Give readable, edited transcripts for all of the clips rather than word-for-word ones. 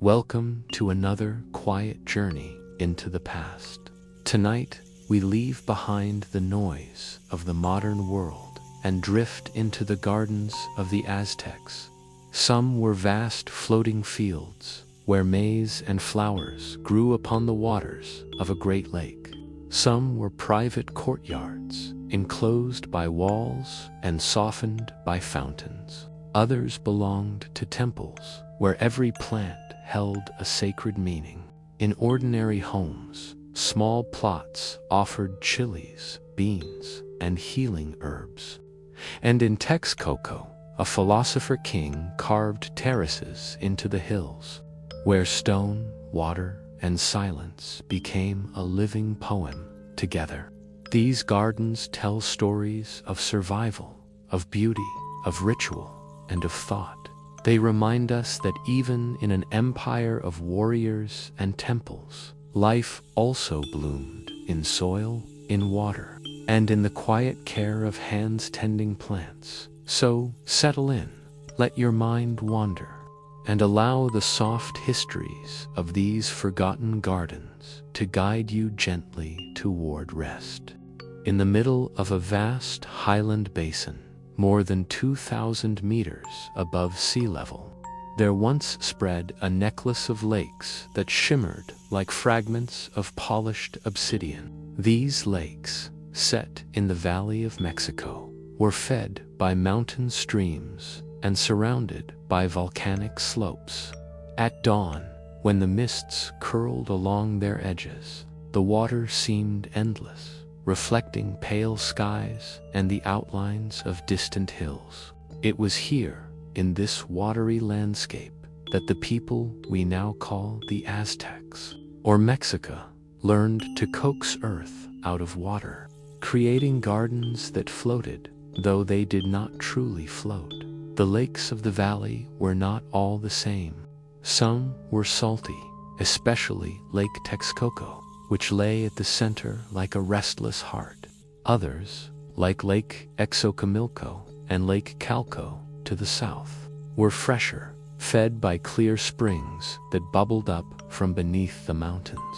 Welcome to another quiet journey into the past. Tonight, we leave behind the noise of the modern world and drift into the gardens of the Aztecs. Some were vast floating fields where maize and flowers grew upon the waters of a great lake. Some were private courtyards enclosed by walls and softened by fountains. Others belonged to temples where every plant held a sacred meaning. In ordinary homes, small plots offered chilies, beans, and healing herbs. And in Texcoco, a philosopher king carved terraces into the hills, where stone, water, and silence became a living poem together. These gardens tell stories of survival, of beauty, of ritual, and of thought. They remind us that even in an empire of warriors and temples, life also bloomed in soil, in water, and in the quiet care of hands tending plants. So, settle in, let your mind wander, and allow the soft histories of these forgotten gardens to guide you gently toward rest. In the middle of a vast highland basin, more than 2,000 meters above sea level, there once spread a necklace of lakes that shimmered like fragments of polished obsidian. These lakes, set in the Valley of Mexico, were fed by mountain streams and surrounded by volcanic slopes. At dawn, when the mists curled along their edges, the water seemed endless, reflecting pale skies and the outlines of distant hills. It was here, in this watery landscape, that the people we now call the Aztecs, or Mexica, learned to coax earth out of water, creating gardens that floated, though they did not truly float. The lakes of the valley were not all the same. Some were salty, especially Lake Texcoco, which lay at the center like a restless heart. Others, like Lake Xochimilco and Lake Calco to the south, were fresher, fed by clear springs that bubbled up from beneath the mountains.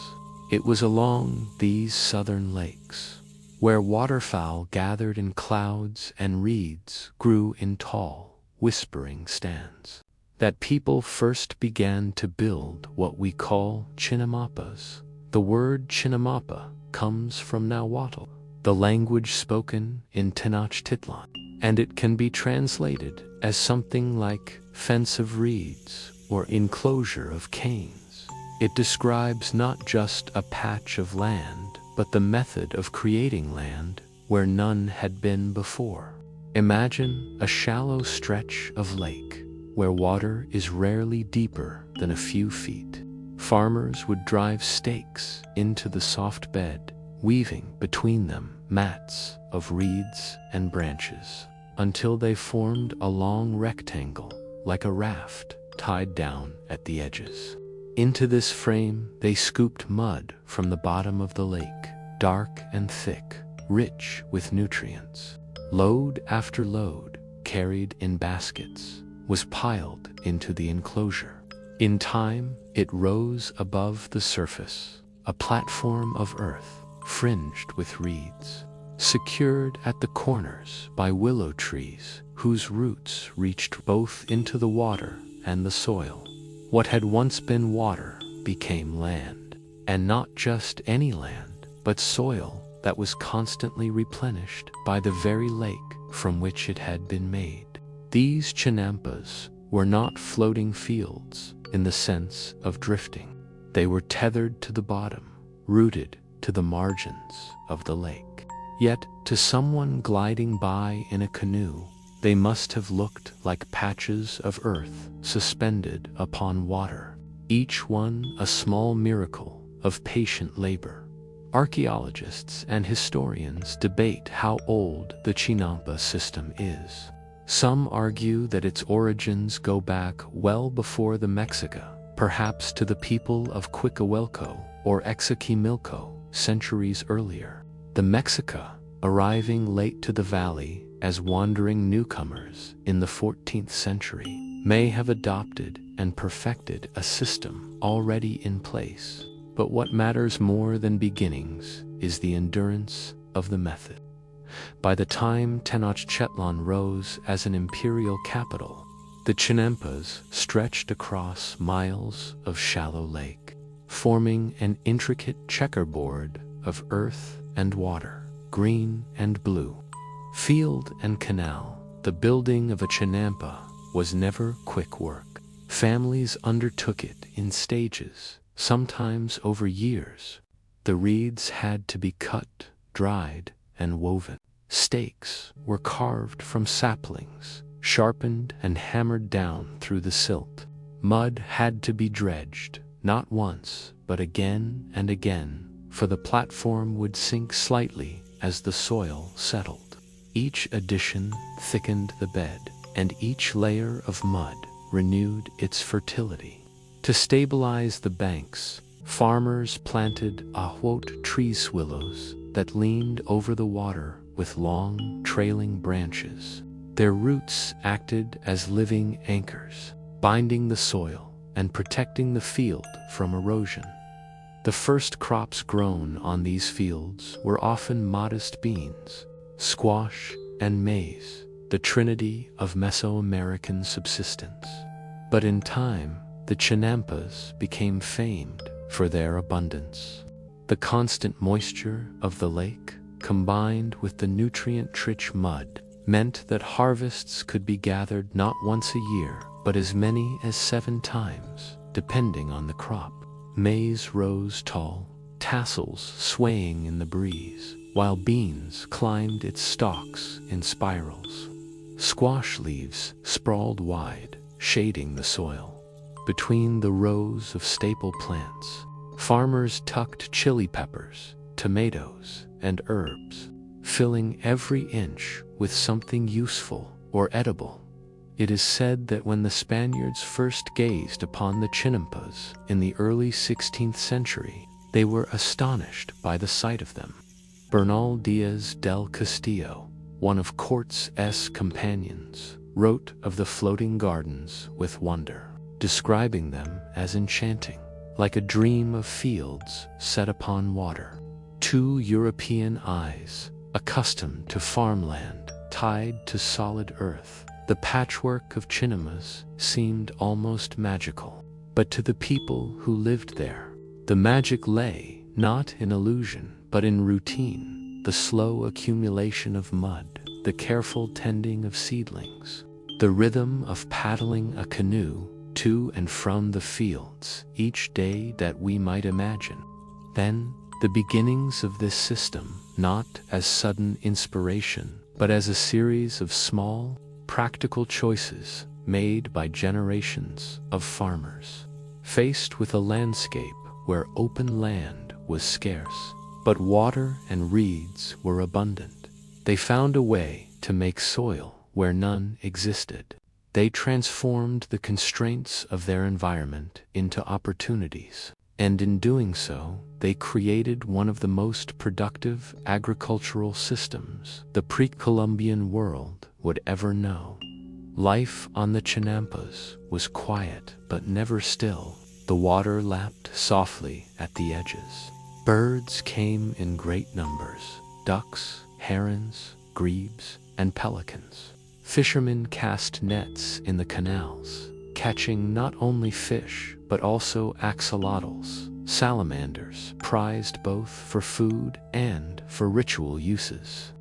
It was along these southern lakes, where waterfowl gathered in clouds and reeds grew in tall, whispering stands, that people first began to build what we call chinampas. The word Chinamapa comes from Nahuatl, the language spoken in Tenochtitlan, and it can be translated as something like fence of reeds or enclosure of canes. It describes not just a patch of land, but the method of creating land where none had been before. Imagine a shallow stretch of lake where water is rarely deeper than a few feet. Farmers would drive stakes into the soft bed, weaving between them mats of reeds and branches, until they formed a long rectangle like a raft tied down at the edges. Into this frame they scooped mud from the bottom of the lake, dark and thick, rich with nutrients. Load after load, carried in baskets, was piled into the enclosure. In time, it rose above the surface, a platform of earth fringed with reeds, secured at the corners by willow trees whose roots reached both into the water and the soil. What had once been water became land, and not just any land, but soil that was constantly replenished by the very lake from which it had been made. These chinampas were not floating fields in the sense of drifting. They were tethered to the bottom, rooted to the margins of the lake. Yet, to someone gliding by in a canoe, they must have looked like patches of earth suspended upon water, each one a small miracle of patient labor. Archaeologists and historians debate how old the Chinampa system is. Some argue that its origins go back well before the Mexica, perhaps to the people of Cuicahuelco or Xochimilco centuries earlier. The Mexica, arriving late to the valley as wandering newcomers in the 14th century, may have adopted and perfected a system already in place. But what matters more than beginnings is the endurance of the method. By the time Tenochtitlan rose as an imperial capital, the Chinampas stretched across miles of shallow lake, forming an intricate checkerboard of earth and water, green and blue, field and canal. The building of a Chinampa was never quick work. Families undertook it in stages, sometimes over years. The reeds had to be cut, dried, and woven. Stakes were carved from saplings, sharpened and hammered down through the silt. Mud had to be dredged, not once, but again and again, for the platform would sink slightly as the soil settled. Each addition thickened the bed, and each layer of mud renewed its fertility. To stabilize the banks, farmers planted ahwot tree willows that leaned over the water with long, trailing branches. Their roots acted as living anchors, binding the soil and protecting the field from erosion. The first crops grown on these fields were often modest beans, squash, and maize, the trinity of Mesoamerican subsistence. But in time, the Chinampas became famed for their abundance. The constant moisture of the lake, combined with the nutrient-rich mud, meant that harvests could be gathered not once a year, but as many as 7 times, depending on the crop. Maize rose tall, tassels swaying in the breeze, while beans climbed its stalks in spirals. Squash leaves sprawled wide, shading the soil. Between the rows of staple plants, farmers tucked chili peppers, tomatoes, and herbs, filling every inch with something useful or edible. It is said that when the Spaniards first gazed upon the Chinampas in the early 16th century, they were astonished by the sight of them. Bernal Diaz del Castillo, one of Cortes' companions, wrote of the floating gardens with wonder, describing them as enchanting, like a dream of fields set upon water. 2 European eyes, accustomed to farmland tied to solid earth, the patchwork of Chinampas seemed almost magical. But to the people who lived there, the magic lay not in illusion, but in routine, the slow accumulation of mud, the careful tending of seedlings, the rhythm of paddling a canoe to and from the fields each day that we might imagine. Then, the beginnings of this system, not as sudden inspiration, but as a series of small, practical choices made by generations of farmers. Faced with a landscape where open land was scarce, but water and reeds were abundant, they found a way to make soil where none existed. They transformed the constraints of their environment into opportunities, and in doing so, they created one of the most productive agricultural systems the pre-Columbian world would ever know. Life on the Chinampas was quiet but never still. The water lapped softly at the edges. Birds came in great numbers: ducks, herons, grebes, and pelicans. Fishermen cast nets in the canals, catching not only fish but also axolotls, salamanders prized both for food and for ritual uses.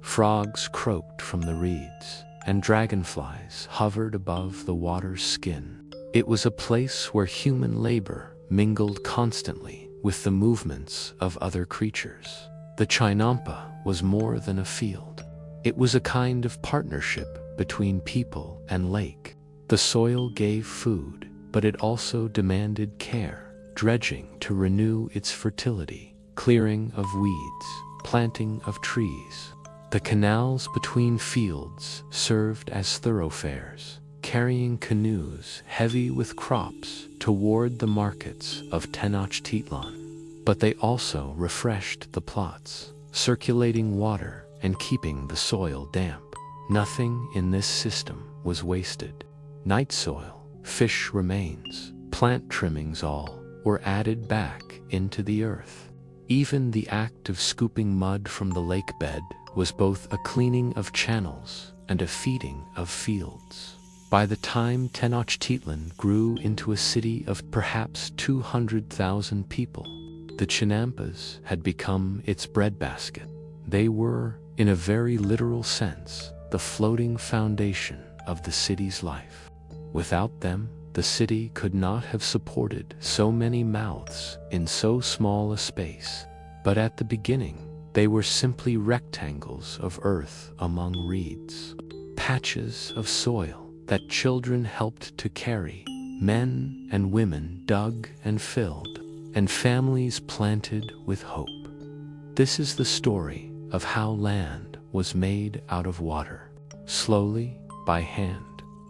Frogs croaked from the reeds, and dragonflies hovered above the water's skin. It was a place where human labor mingled constantly with the movements of other creatures. The Chinampa was more than a field. It was a kind of partnership between people and lake. The soil gave food, but it also demanded care, dredging to renew its fertility, clearing of weeds, planting of trees. The canals between fields served as thoroughfares, carrying canoes heavy with crops toward the markets of Tenochtitlan. But they also refreshed the plots, circulating water and keeping the soil damp. Nothing in this system was wasted. night soil, fish remains, plant trimmings all were added back into the earth. Even the act of scooping mud from the lake bed was both a cleaning of channels and a feeding of fields. By the time Tenochtitlan grew into a city of perhaps 200,000 people, the Chinampas had become its breadbasket. They were, in a very literal sense, the floating foundation of the city's life. Without them, the city could not have supported so many mouths in so small a space. But at the beginning, they were simply rectangles of earth among reeds, patches of soil that children helped to carry, men and women dug and filled, and families planted with hope. This is the story of how land was made out of water, slowly, by hand,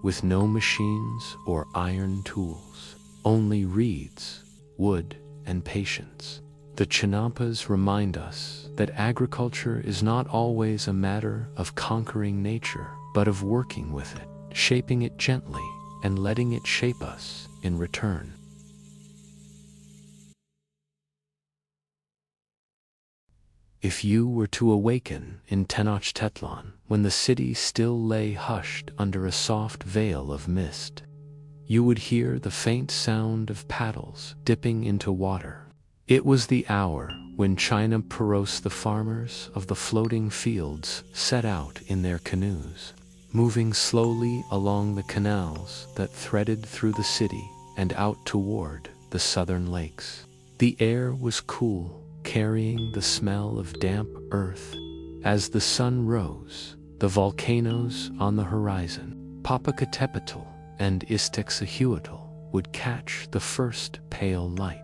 with no machines or iron tools, only reeds, wood, and patience. The Chinampas remind us that agriculture is not always a matter of conquering nature, but of working with it, shaping it gently, and letting it shape us in return. If you were to awaken in Tenochtitlan when the city still lay hushed under a soft veil of mist, you would hear the faint sound of paddles dipping into water. It was the hour when China Peros, the farmers of the floating fields, set out in their canoes, moving slowly along the canals that threaded through the city and out toward the southern lakes. The air was cool, carrying the smell of damp earth. As the sun rose, the volcanoes on the horizon, Popocatépetl and Iztaccíhuatl, would catch the first pale light,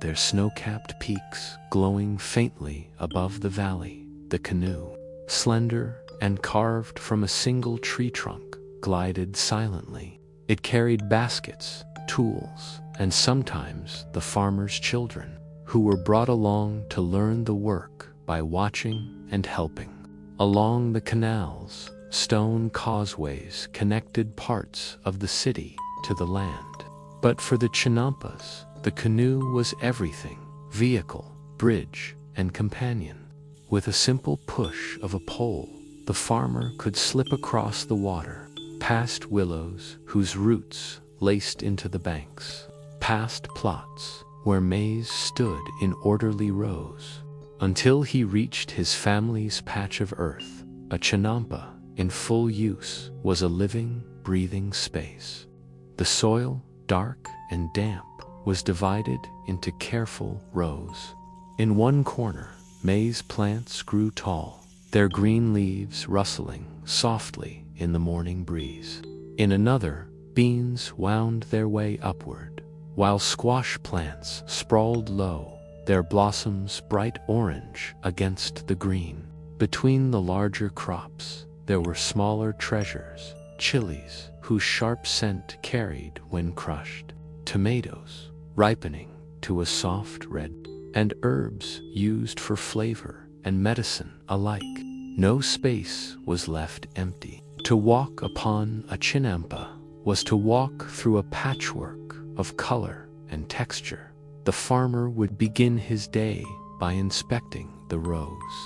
their snow-capped peaks glowing faintly above the valley. The canoe, slender and carved from a single tree trunk, glided silently. It carried baskets, tools, and sometimes the farmers' children, who were brought along to learn the work by watching and helping. Along the canals, stone causeways connected parts of the city to the land. But for the Chinampas, the canoe was everything: vehicle, bridge, and companion. With a simple push of a pole, the farmer could slip across the water, past willows whose roots laced into the banks, past plots where maize stood in orderly rows, until he reached his family's patch of earth. A Chinampa, in full use, was a living, breathing space. The soil, dark and damp, was divided into careful rows. In one corner, maize plants grew tall, their green leaves rustling softly in the morning breeze. In another, beans wound their way upward, while squash plants sprawled low, their blossoms bright orange against the green. Between the larger crops, there were smaller treasures: chilies, whose sharp scent carried when crushed, tomatoes, ripening to a soft red, and herbs used for flavor and medicine alike. No space was left empty. To walk upon a Chinampa was to walk through a patchwork of color and texture. The farmer would begin his day by inspecting the rows,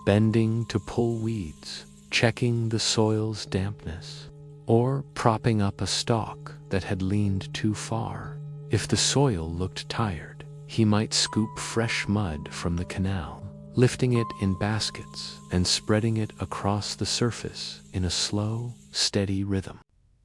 bending to pull weeds, checking the soil's dampness, or propping up a stalk that had leaned too far. If the soil looked tired, he might scoop fresh mud from the canal, lifting it in baskets and spreading it across the surface in a slow, steady rhythm.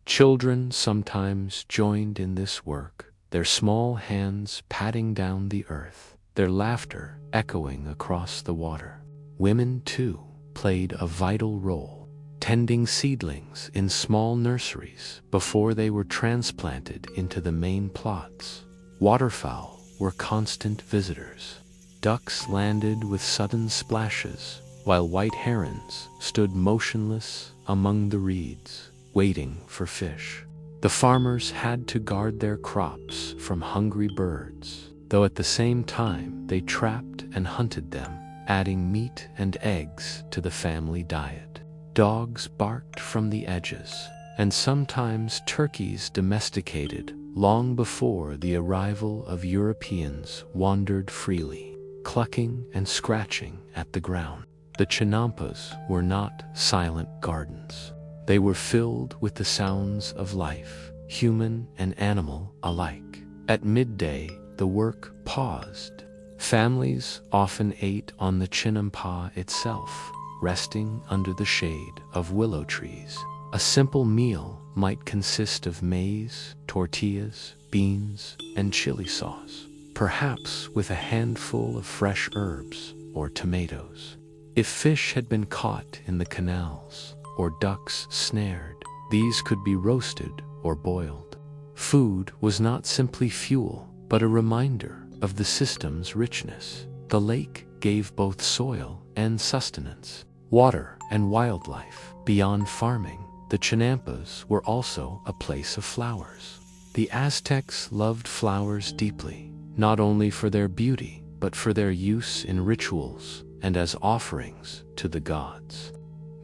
Children sometimes joined in this work, their small hands patting down the earth, their laughter echoing across the water. Women, too, played a vital role, tending seedlings in small nurseries before they were transplanted into the main plots. Waterfowl were constant visitors. Ducks landed with sudden splashes, while white herons stood motionless among the reeds, waiting for fish. The farmers had to guard their crops from hungry birds, though at the same time they trapped and hunted them, adding meat and eggs to the family diet. Dogs barked from the edges, and sometimes turkeys domesticated long before the arrival of Europeans wandered freely, clucking and scratching at the ground. The chinampas were not silent gardens. They were filled with the sounds of life, human and animal alike. At midday, the work paused. Families often ate on the chinampa itself, resting under the shade of willow trees. A simple meal might consist of maize, tortillas, beans, and chili sauce, perhaps with a handful of fresh herbs or tomatoes. If fish had been caught in the canals, or ducks snared, these could be roasted or boiled. Food was not simply fuel, but a reminder of the system's richness. The lake gave both soil and sustenance, water and wildlife. Beyond farming, the chinampas were also a place of flowers. The Aztecs loved flowers deeply, not only for their beauty, but for their use in rituals and as offerings to the gods.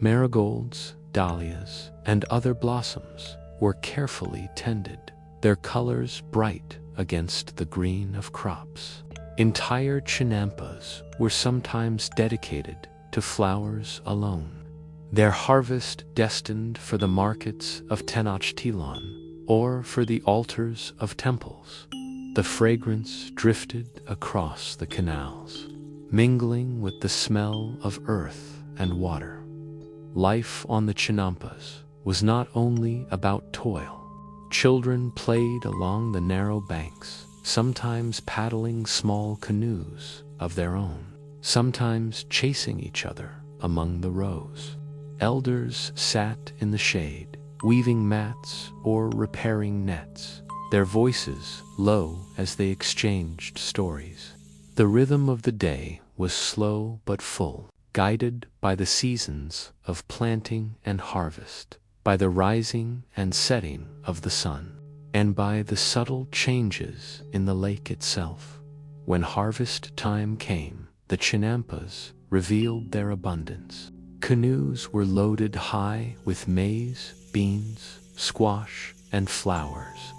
Marigolds, dahlias, and other blossoms were carefully tended, their colors bright against the green of crops. Entire chinampas were sometimes dedicated to flowers alone, their harvest destined for the markets of Tenochtitlan or for the altars of temples. The fragrance drifted across the canals, mingling with the smell of earth and water. Life on the chinampas was not only about toil. Children played along the narrow banks, sometimes paddling small canoes of their own, sometimes chasing each other among the rows. Elders sat in the shade, weaving mats or repairing nets, their voices low as they exchanged stories. The rhythm of the day was slow but full, guided by the seasons of planting and harvest, by the rising and setting of the sun, and by the subtle changes in the lake itself. When harvest time came, the chinampas revealed their abundance. Canoes were loaded high with maize, beans, squash, and flowers.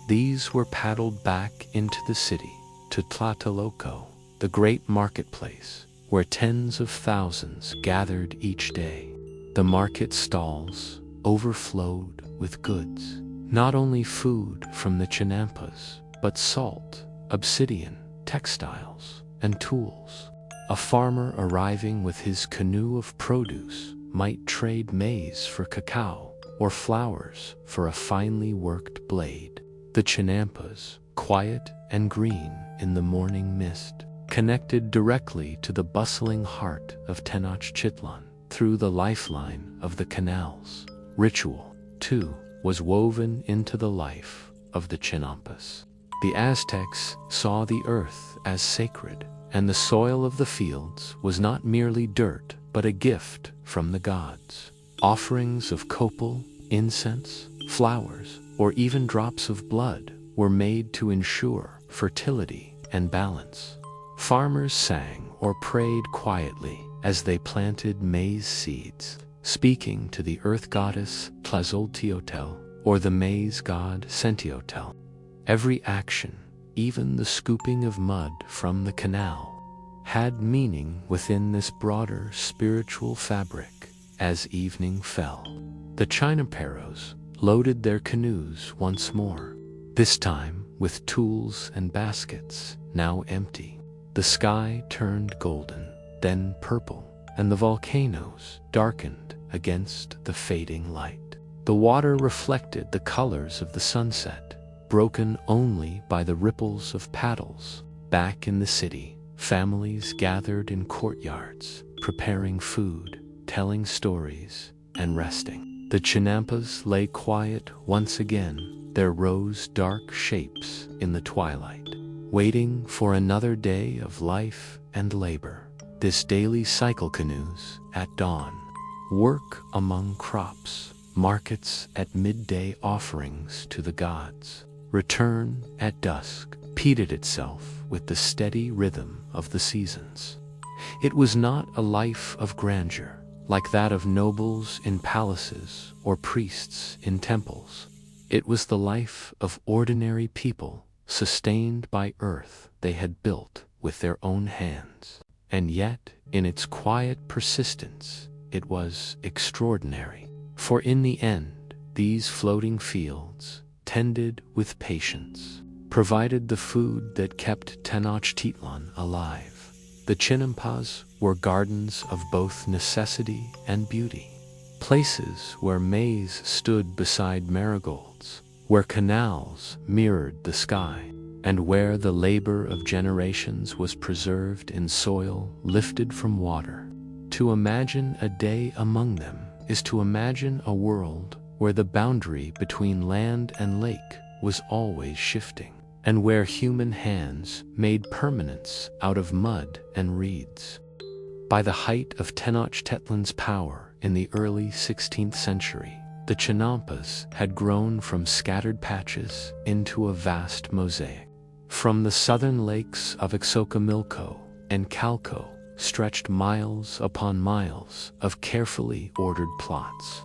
These were paddled back into the city, to Tlatelolco, the great marketplace, where tens of thousands gathered each day. The market stalls overflowed with goods, not only food from the chinampas, but salt, obsidian, textiles, and tools. A farmer arriving with his canoe of produce might trade maize for cacao or flowers for a finely worked blade. The chinampas, quiet and green in the morning mist, connected directly to the bustling heart of Tenochtitlan through the lifeline of the canals. Ritual, too, was woven into the life of the chinampas. The Aztecs saw the earth as sacred, and the soil of the fields was not merely dirt, but a gift from the gods. Offerings of copal, incense, flowers, or even drops of blood were made to ensure fertility and balance. Farmers sang or prayed quietly as they planted maize seeds, speaking to the earth goddess Tlazolteotl or the maize god Sentiotl. Every action, even the scooping of mud from the canal, had meaning within this broader spiritual fabric. As evening fell, the chinaperos loaded their canoes once more, this time with tools and baskets now empty. The sky turned golden, then purple, and the volcanoes darkened against the fading light. The water reflected the colors of the sunset, broken only by the ripples of paddles. Back in the city, families gathered in courtyards, preparing food, telling stories, and resting. The chinampas lay quiet once again, their rose-dark shapes in the twilight, waiting for another day of life and labor. This daily cycle canoes at dawn, work among crops, markets at midday, offerings to the gods, return at dusk, repeated itself with the steady rhythm of the seasons. It was not a life of grandeur, like that of nobles in palaces or priests in temples. It was the life of ordinary people, sustained by earth they had built with their own hands. And yet, in its quiet persistence, it was extraordinary. For in the end, these floating fields, tended with patience, provided the food that kept Tenochtitlan alive. The Chinampas were gardens of both necessity and beauty, places where maize stood beside marigolds, where canals mirrored the sky, and where the labor of generations was preserved in soil lifted from water. To imagine a day among them is to imagine a world where the boundary between land and lake was always shifting, and where human hands made permanence out of mud and reeds. By the height of Tenochtitlan's power in the early 16th century, the Chinampas had grown from scattered patches into a vast mosaic. From the southern lakes of Xochimilco and Calco stretched miles upon miles of carefully ordered plots,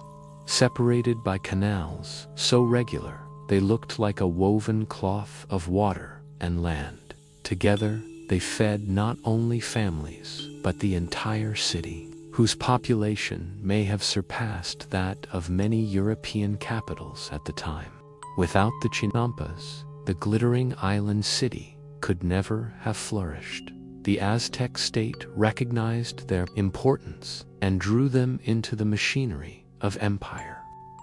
separated by canals so regular they looked like a woven cloth of water and land. Together, they fed not only families, but the entire city, whose population may have surpassed that of many European capitals at the time. Without the Chinampas, the glittering island city could never have flourished. The Aztec state recognized their importance and drew them into the machinery of empire.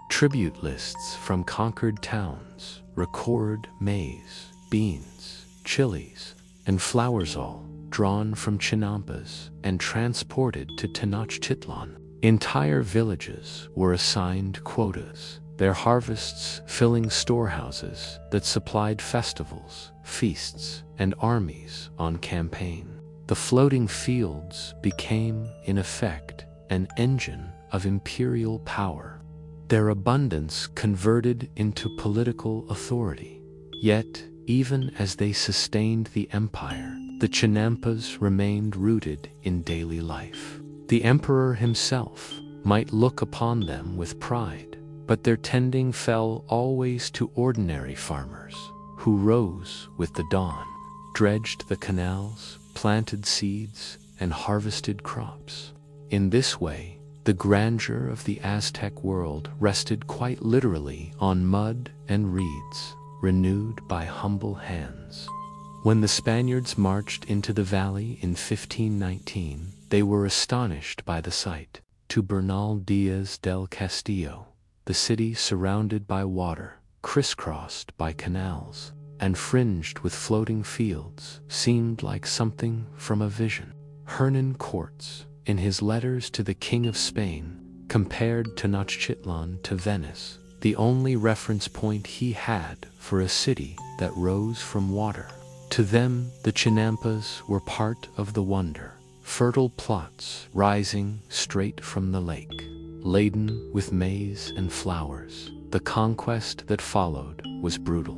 Tribute lists from conquered towns record maize, beans, chilies, and flowers, all drawn from Chinampas and transported to Tenochtitlan. Entire villages were assigned quotas, their harvests filling storehouses that supplied festivals, feasts, and armies on campaign. The floating fields became, in effect, an engine of imperial power, their abundance converted into political authority. Yet, even as they sustained the empire, the Chinampas remained rooted in daily life. The emperor himself might look upon them with pride, but their tending fell always to ordinary farmers, who rose with the dawn, dredged the canals, planted seeds, and harvested crops. In this way, the grandeur of the Aztec world rested quite literally on mud and reeds, renewed by humble hands. When the Spaniards marched into the valley in 1519, they were astonished by the sight. To Bernal Diaz del Castillo, the city surrounded by water, crisscrossed by canals, and fringed with floating fields, seemed like something from a vision. Hernan Cortes, in his letters to the King of Spain, compared Tenochtitlan to Venice, the only reference point he had for a city that rose from water. To them, the Chinampas were part of the wonder, fertile plots rising straight from the lake, laden with maize and flowers. The conquest that followed was brutal.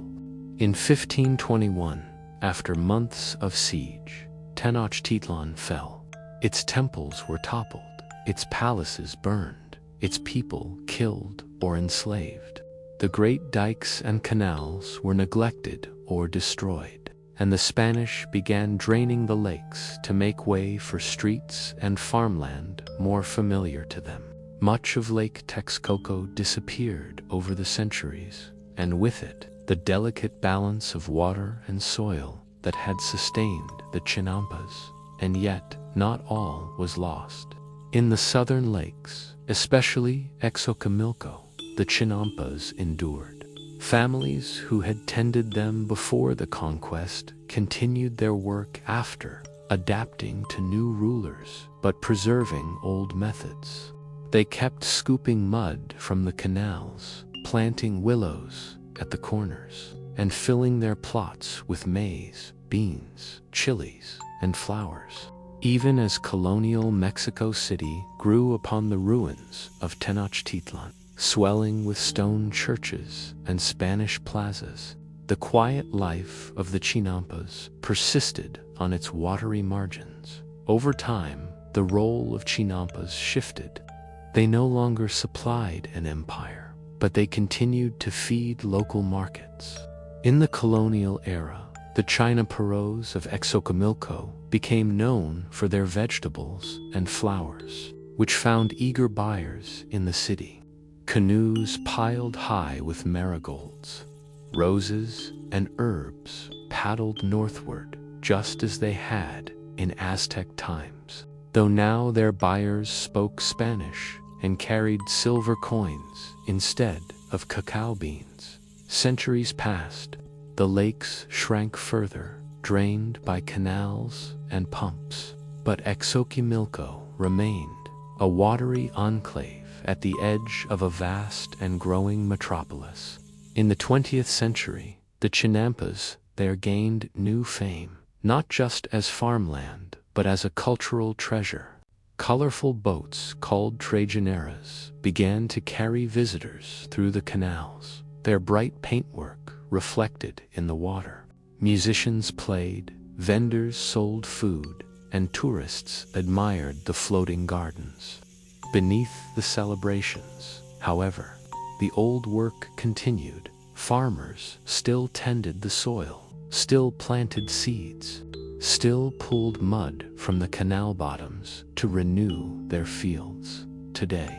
In 1521, after months of siege, Tenochtitlan fell. Its temples were toppled, its palaces burned, its people killed or enslaved. The great dikes and canals were neglected or destroyed, and the Spanish began draining the lakes to make way for streets and farmland more familiar to them. Much of Lake Texcoco disappeared over the centuries, and with it, the delicate balance of water and soil that had sustained the Chinampas. And yet, not all was lost. In the southern lakes, especially Xochimilco, the Chinampas endured. Families who had tended them before the conquest continued their work after, adapting to new rulers, but preserving old methods. They kept scooping mud from the canals, planting willows at the corners, and filling their plots with maize, beans, chilies, and flowers. Even as colonial Mexico City grew upon the ruins of Tenochtitlan, swelling with stone churches and Spanish plazas, the quiet life of the Chinampas persisted on its watery margins. Over time, the role of Chinampas shifted. They no longer supplied an empire, but they continued to feed local markets. In the colonial era, the China Perros of Xochimilco became known for their vegetables and flowers, which found eager buyers in the city. Canoes piled high with marigolds, roses, and herbs paddled northward just as they had in Aztec times, though now their buyers spoke Spanish and carried silver coins instead of cacao beans. Centuries passed, the lakes shrank further, drained by canals and pumps, but Xochimilco remained a watery enclave at the edge of a vast and growing metropolis. In the 20th century, the Chinampas there gained new fame, not just as farmland, but as a cultural treasure. Colorful boats called trajineras began to carry visitors through the canals, their bright paintwork reflected in the water. Musicians played, vendors sold food, and tourists admired the floating gardens. Beneath the celebrations, however, the old work continued. Farmers still tended the soil, still planted seeds, still pulled mud from the canal bottoms to renew their fields. Today,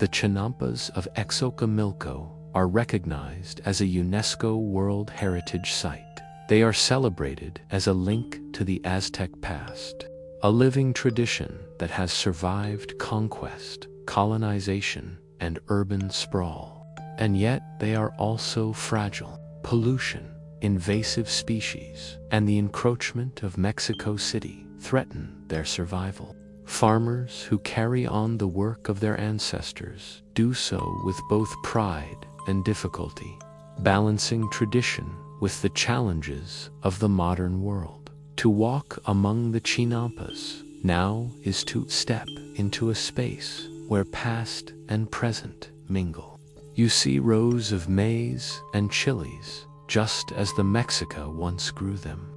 the Chinampas of Xochimilco are recognized as a UNESCO World Heritage Site. They are celebrated as a link to the Aztec past, a living tradition that has survived conquest, colonization, and urban sprawl. And yet they are also fragile. Pollution, invasive species, and the encroachment of Mexico City threaten their survival. Farmers who carry on the work of their ancestors do so with both pride and difficulty, balancing tradition with the challenges of the modern world. To walk among the Chinampas now is to step into a space where past and present mingle. You see rows of maize and chilies, just as the Mexica once grew them.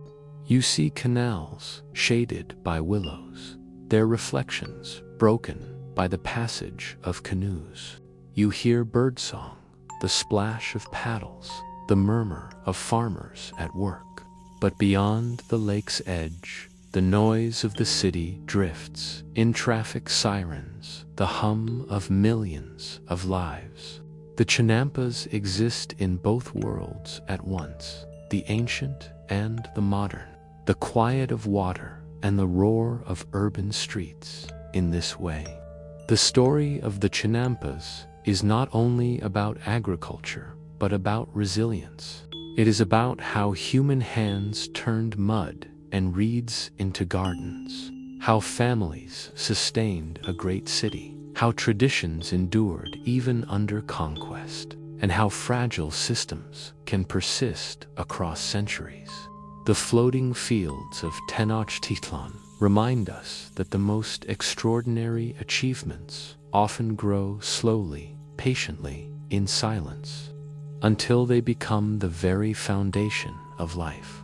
You see canals shaded by willows, their reflections broken by the passage of canoes. You hear birdsong, the splash of paddles, the murmur of farmers at work. But beyond the lake's edge, the noise of the city drifts in traffic sirens, the hum of millions of lives. The Chinampas exist in both worlds at once, the ancient and the modern, the quiet of water and the roar of urban streets. In this way, the story of the Chinampas is not only about agriculture, but about resilience. It is about how human hands turned mud and reeds into gardens, how families sustained a great city, how traditions endured even under conquest, and how fragile systems can persist across centuries. The floating fields of Tenochtitlan remind us that the most extraordinary achievements often grow slowly, patiently, in silence, until they become the very foundation of life.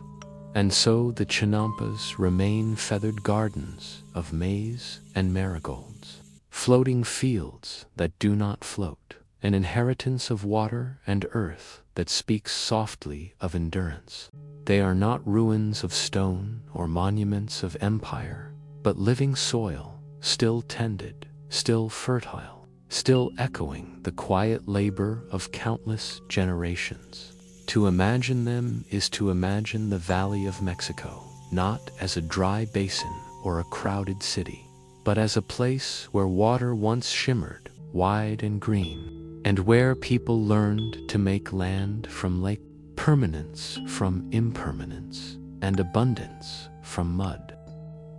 And so the Chinampas remain feathered gardens of maize and marigolds, floating fields that do not float, an inheritance of water and earth that speaks softly of endurance. They are not ruins of stone or monuments of empire, but living soil, still tended, still fertile, still echoing the quiet labor of countless generations. To imagine them is to imagine the Valley of Mexico, not as a dry basin or a crowded city, but as a place where water once shimmered, wide and green, and where people learned to make land from lake, permanence from impermanence, and abundance from mud.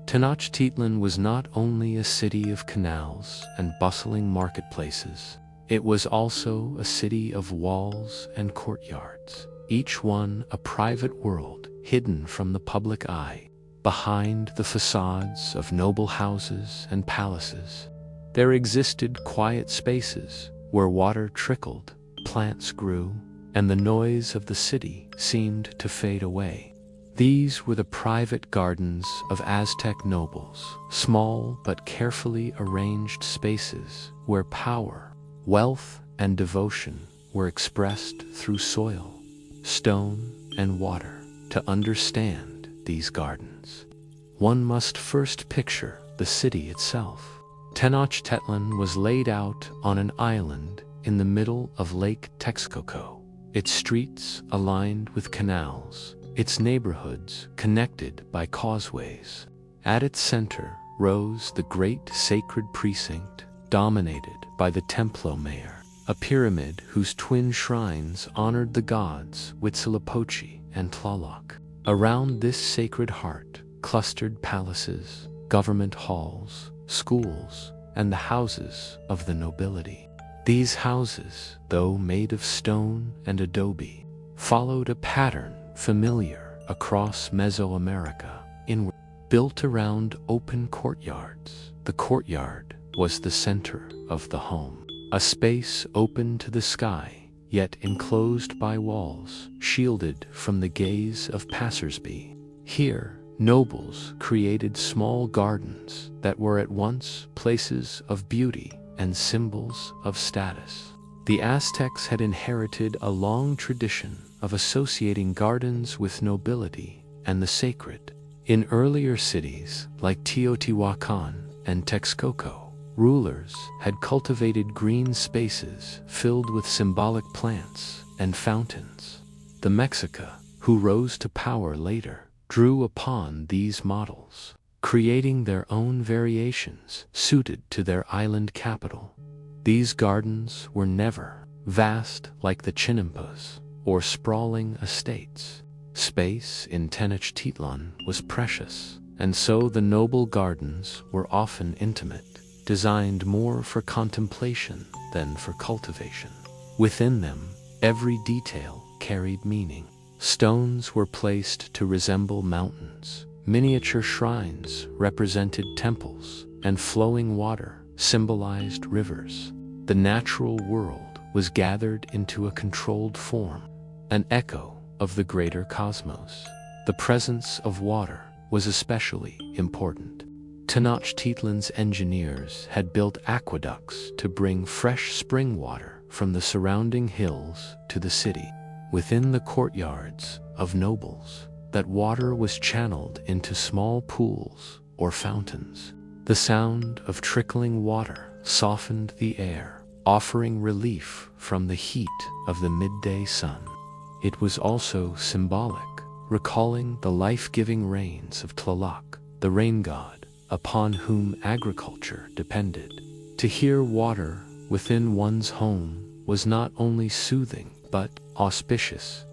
Tenochtitlan was not only a city of canals and bustling marketplaces, it was also a city of walls and courtyards, each one a private world hidden from the public eye. Behind the facades of noble houses and palaces, there existed quiet spaces where water trickled, plants grew, and the noise of the city seemed to fade away. These were the private gardens of Aztec nobles, small but carefully arranged spaces where power, wealth, and devotion were expressed through soil, stone, and water. To understand these gardens, one must first picture the city itself. Tenochtitlan was laid out on an island in the middle of Lake Texcoco, its streets aligned with canals, its neighborhoods connected by causeways. At its center rose the great sacred precinct, dominated by the Templo Mayor, a pyramid whose twin shrines honored the gods Huitzilopochtli and Tlaloc. Around this sacred heart clustered palaces, government halls, schools, and the houses of the nobility. These houses, though made of stone and adobe, followed a pattern familiar across Mesoamerica, built around open courtyards. The courtyard was the center of the home, a space open to the sky, yet enclosed by walls, shielded from the gaze of passersby. Here, nobles created small gardens that were at once places of beauty and symbols of status. The Aztecs had inherited a long tradition of associating gardens with nobility and the sacred. In earlier cities like Teotihuacan and Texcoco, rulers had cultivated green spaces filled with symbolic plants and fountains. The Mexica, who rose to power later, drew upon these models, creating their own variations suited to their island capital. These gardens were never vast like the Chinampas or sprawling estates. Space in Tenochtitlan was precious, and so the noble gardens were often intimate, designed more for contemplation than for cultivation. Within them, every detail carried meaning. Stones were placed to resemble mountains, miniature shrines represented temples, and flowing water symbolized rivers. The natural world was gathered into a controlled form, an echo of the greater cosmos. The presence of water was especially important. Tenochtitlan's engineers had built aqueducts to bring fresh spring water from the surrounding hills to the city. Within the courtyards of nobles, that water was channeled into small pools or fountains. The sound of trickling water softened the air, offering relief from the heat of the midday sun. It was also symbolic, recalling the life-giving rains of Tlaloc, the rain god, upon whom agriculture depended. To hear water within one's home was not only soothing but auspicious.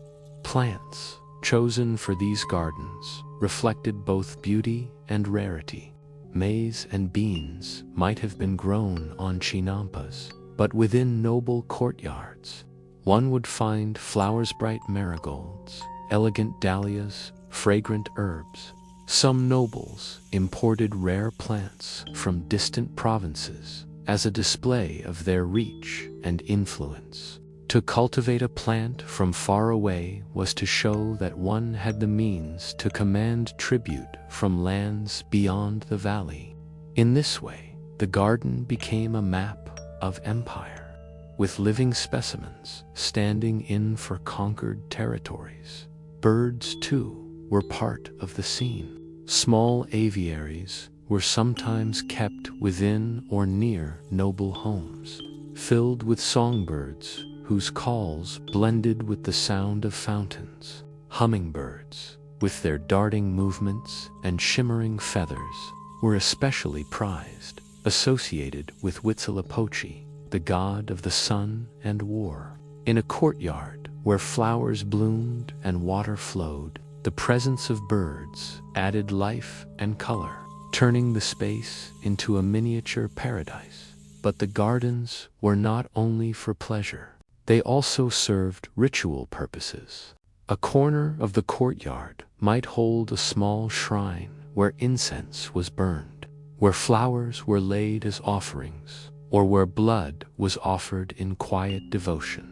Plants chosen for these gardens reflected both beauty and rarity. Maize and beans might have been grown on chinampas, but within noble courtyards, one would find flowers, bright marigolds, elegant dahlias, fragrant herbs. Some nobles imported rare plants from distant provinces as a display of their reach and influence. To cultivate a plant from far away was to show that one had the means to command tribute from lands beyond the valley. In this way, the garden became a map of empire, with living specimens standing in for conquered territories. Birds, too, were part of the scene. Small aviaries were sometimes kept within or near noble homes, filled with songbirds whose calls blended with the sound of fountains. Hummingbirds, with their darting movements and shimmering feathers, were especially prized, associated with Huitzilopochtli, the god of the sun and war. In a courtyard where flowers bloomed and water flowed, the presence of birds added life and color, turning the space into a miniature paradise. But the gardens were not only for pleasure. They also served ritual purposes. A corner of the courtyard might hold a small shrine where incense was burned, where flowers were laid as offerings, or where blood was offered in quiet devotion.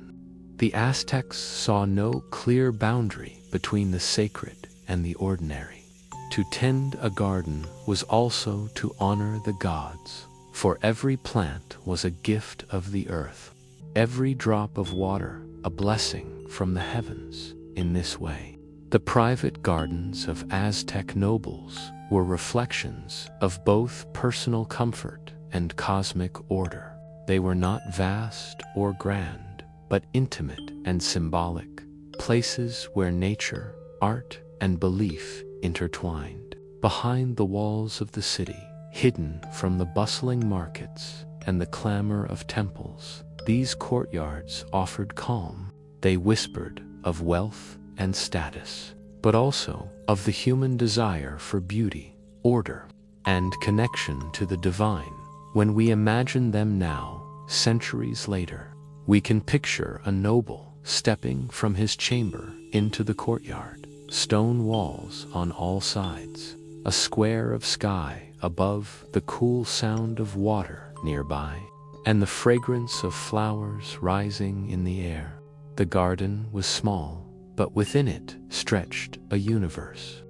The Aztecs saw no clear boundary between the sacred and the ordinary. To tend a garden was also to honor the gods, for every plant was a gift of the earth, every drop of water a blessing from the heavens. In this way, the private gardens of Aztec nobles were reflections of both personal comfort and cosmic order. They were not vast or grand, but intimate and symbolic, places where nature, art, and belief intertwined. Behind the walls of the city, hidden from the bustling markets and the clamor of temples, these courtyards offered calm. They whispered of wealth and status, but also of the human desire for beauty, order, and connection to the divine. When we imagine them now, centuries later, we can picture a noble stepping from his chamber into the courtyard, stone walls on all sides, a square of sky above, the cool sound of water nearby, and the fragrance of flowers rising in the air. The garden was small, but within it stretched a universe.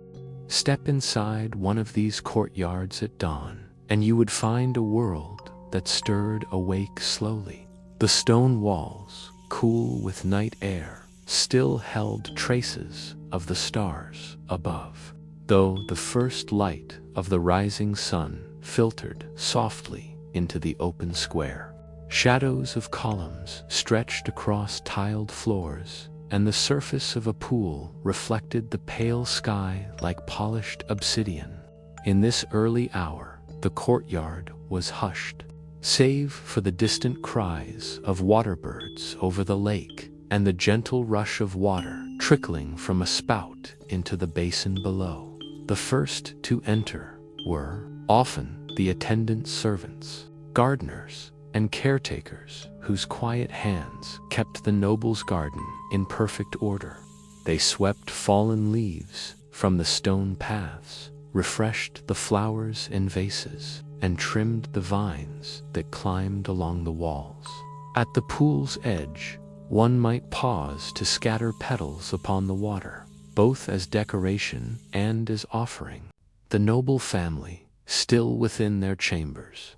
Step inside one of these courtyards at dawn, and you would find a world that stirred awake slowly. The stone walls, cool with night air, still held traces of the stars above, though the first light of the rising sun filtered softly into the open square. Shadows of columns stretched across tiled floors, and the surface of a pool reflected the pale sky like polished obsidian. In this early hour, the courtyard was hushed, save for the distant cries of waterbirds over the lake and the gentle rush of water trickling from a spout into the basin below. The first to enter were often the attendant servants, gardeners, and caretakers whose quiet hands kept the noble's garden in perfect order. They swept fallen leaves from the stone paths, refreshed the flowers in vases, and trimmed the vines that climbed along the walls. At the pool's edge, one might pause to scatter petals upon the water, both as decoration and as offering. The noble family, still within their chambers,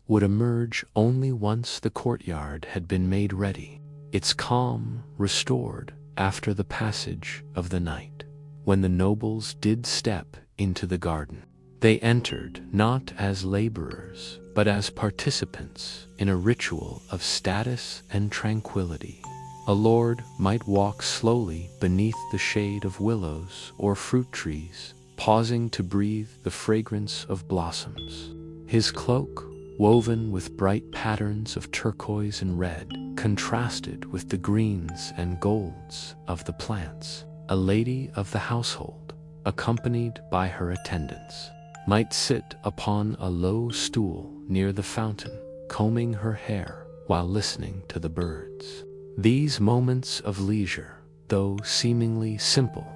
would emerge only once the courtyard had been made ready, its calm restored after the passage of the night. When the nobles did step into the garden, they entered not as laborers, but as participants in a ritual of status and tranquility. A lord might walk slowly beneath the shade of willows or fruit trees, pausing to breathe the fragrance of blossoms. His cloak, woven with bright patterns of turquoise and red, contrasted with the greens and golds of the plants. A lady of the household, accompanied by her attendants, might sit upon a low stool near the fountain, combing her hair while listening to the birds. These moments of leisure, though seemingly simple,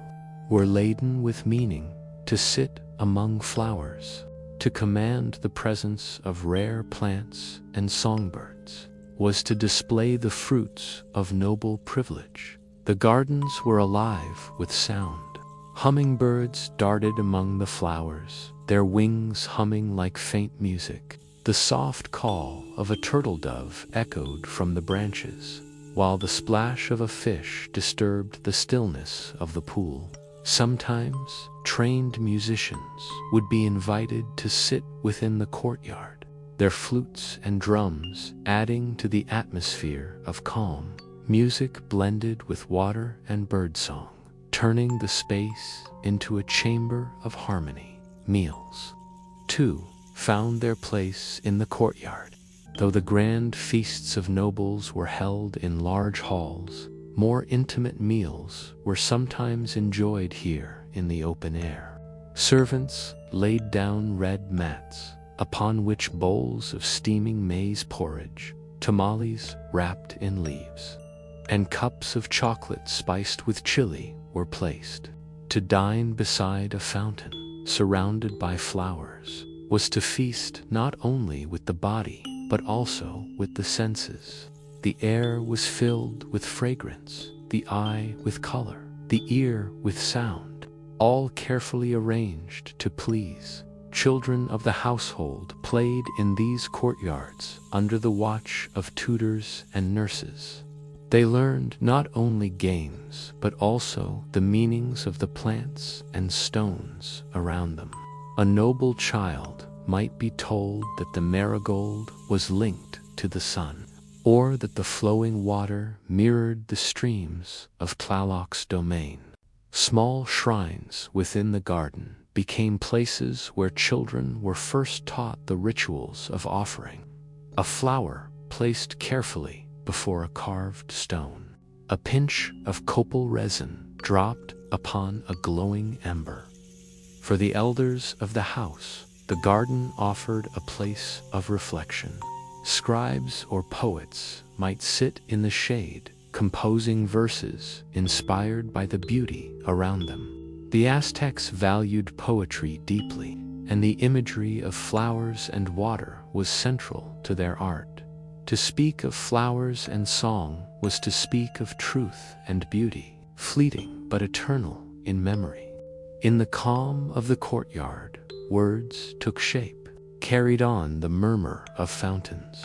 were laden with meaning. To sit among flowers, to command the presence of rare plants and songbirds, was to display the fruits of noble privilege. The gardens were alive with sound. Hummingbirds darted among the flowers, their wings humming like faint music. The soft call of a turtle dove echoed from the branches, while the splash of a fish disturbed the stillness of the pool. Sometimes, trained musicians would be invited to sit within the courtyard, their flutes and drums adding to the atmosphere of calm. Music blended with water and birdsong, turning the space into a chamber of harmony. Meals, too, found their place in the courtyard. Though the grand feasts of nobles were held in large halls, more intimate meals were sometimes enjoyed here in the open air. Servants laid down red mats, upon which bowls of steaming maize porridge, tamales wrapped in leaves, and cups of chocolate spiced with chili were placed. To dine beside a fountain, surrounded by flowers, was to feast not only with the body, but also with the senses. The air was filled with fragrance, the eye with color, the ear with sound, all carefully arranged to please. Children of the household played in these courtyards under the watch of tutors and nurses. They learned not only games, but also the meanings of the plants and stones around them. A noble child might be told that the marigold was linked to the sun, or that the flowing water mirrored the streams of Tlaloc's domain. Small shrines within the garden became places where children were first taught the rituals of offering. A flower placed carefully before a carved stone. A pinch of copal resin dropped upon a glowing ember. For the elders of the house, the garden offered a place of reflection. Scribes or poets might sit in the shade, composing verses inspired by the beauty around them. The Aztecs valued poetry deeply, and the imagery of flowers and water was central to their art. To speak of flowers and song was to speak of truth and beauty, fleeting but eternal in memory. In the calm of the courtyard, words took shape, carried on the murmur of fountains.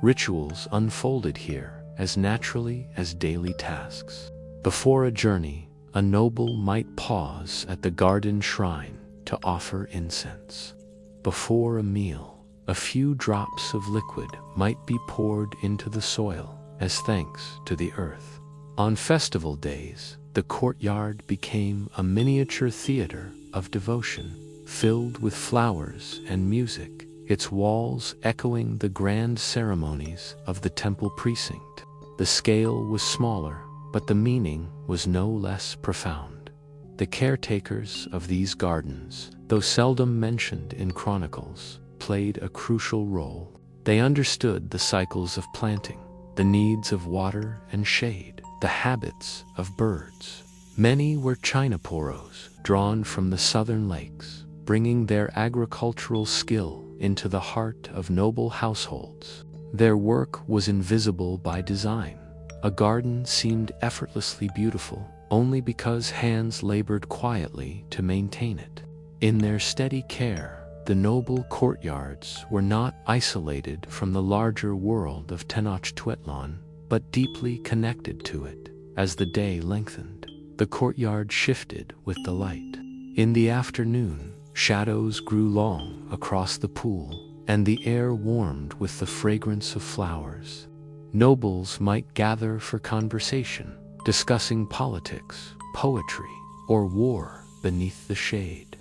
Rituals unfolded here as naturally as daily tasks. Before a journey, a noble might pause at the garden shrine to offer incense. Before a meal, a few drops of liquid might be poured into the soil as thanks to the earth. On festival days, the courtyard became a miniature theater of devotion, filled with flowers and music, its walls echoing the grand ceremonies of the temple precinct. The scale was smaller, but the meaning was no less profound. The caretakers of these gardens, though seldom mentioned in chronicles, played a crucial role. They understood the cycles of planting, the needs of water and shade, the habits of birds. Many were Chinaporos, drawn from the southern lakes, bringing their agricultural skill into the heart of noble households. Their work was invisible by design. A garden seemed effortlessly beautiful only because hands labored quietly to maintain it. In their steady care, the noble courtyards were not isolated from the larger world of Tenochtitlan, but deeply connected to it. As the day lengthened, the courtyard shifted with the light. In the afternoon, shadows grew long across the pool, and the air warmed with the fragrance of flowers. Nobles might gather for conversation, discussing politics, poetry, or war beneath the shade.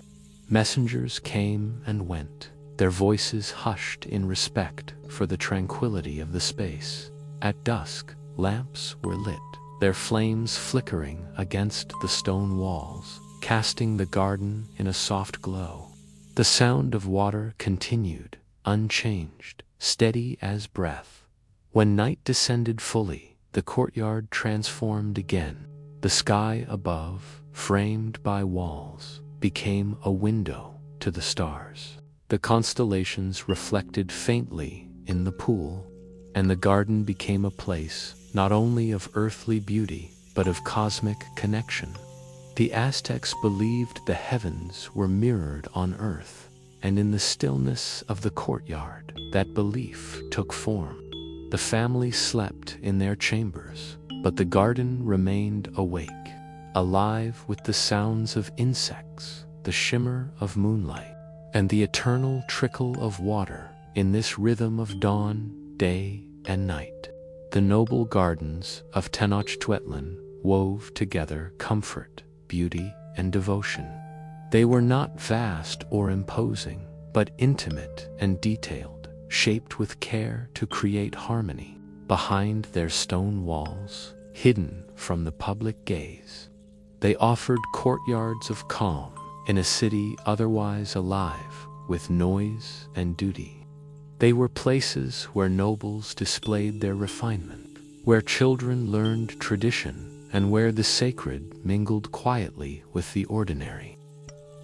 Messengers came and went, their voices hushed in respect for the tranquility of the space. At dusk, lamps were lit, their flames flickering against the stone walls, casting the garden in a soft glow. The sound of water continued, unchanged, steady as breath. When night descended fully, the courtyard transformed again. The sky above, framed by walls, became a window to the stars. The constellations reflected faintly in the pool, and the garden became a place not only of earthly beauty, but of cosmic connection. The Aztecs believed the heavens were mirrored on earth, and in the stillness of the courtyard, that belief took form. The family slept in their chambers, but the garden remained awake, alive with the sounds of insects, the shimmer of moonlight, and the eternal trickle of water. In this rhythm of dawn, day, and night, the noble gardens of Tenochtitlan wove together comfort, beauty, and devotion. They were not vast or imposing, but intimate and detailed, shaped with care to create harmony. Behind their stone walls, hidden from the public gaze, they offered courtyards of calm in a city otherwise alive with noise and duty. They were places where nobles displayed their refinement, where children learned tradition, and where the sacred mingled quietly with the ordinary.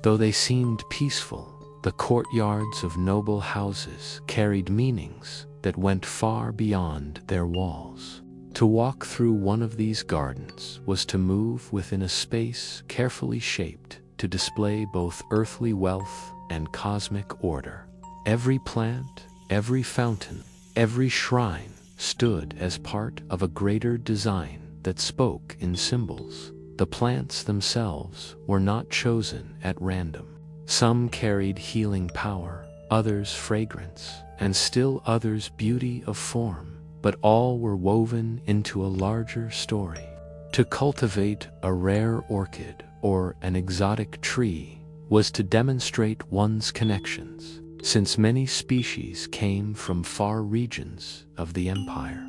Though they seemed peaceful, the courtyards of noble houses carried meanings that went far beyond their walls. To walk through one of these gardens was to move within a space carefully shaped, to display both earthly wealth and cosmic order. Every plant, every fountain, every shrine stood as part of a greater design that spoke in symbols. The plants themselves were not chosen at random. Some carried healing power, others fragrance, and still others beauty of form, but all were woven into a larger story. To cultivate a rare orchid or an exotic tree was to demonstrate one's connections, since many species came from far regions of the empire.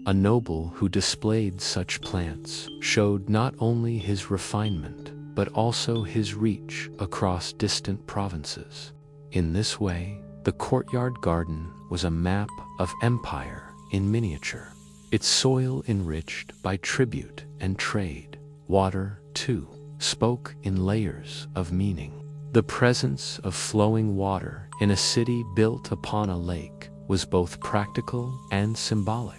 A noble who displayed such plants showed not only his refinement, but also his reach across distant provinces. In this way, the courtyard garden was a map of empire in miniature, its soil enriched by tribute and trade. Water, too, spoke in layers of meaning. The presence of flowing water in a city built upon a lake was both practical and symbolic.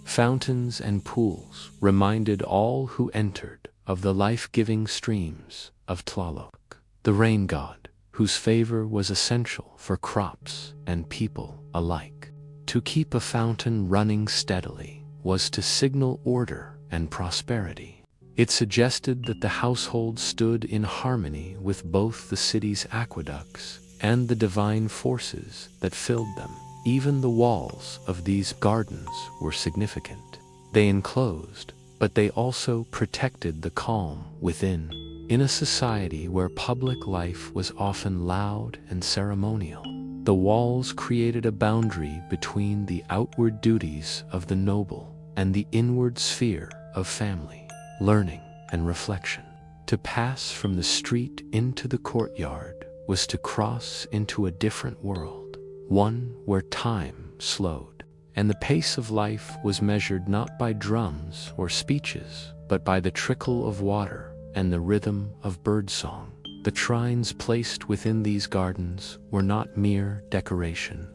Fountains and pools reminded all who entered of the life-giving streams of Tlaloc, the rain god, whose favor was essential for crops and people alike. To keep a fountain running steadily was to signal order and prosperity. It suggested that the household stood in harmony with both the city's aqueducts and the divine forces that filled them. Even the walls of these gardens were significant. They enclosed, but they also protected the calm within. In a society where public life was often loud and ceremonial, the walls created a boundary between the outward duties of the noble and the inward sphere of family, learning, and reflection. To pass from the street into the courtyard was to cross into a different world, one where time slowed, and the pace of life was measured not by drums or speeches, but by the trickle of water and the rhythm of birdsong. The shrines placed within these gardens were not mere decoration.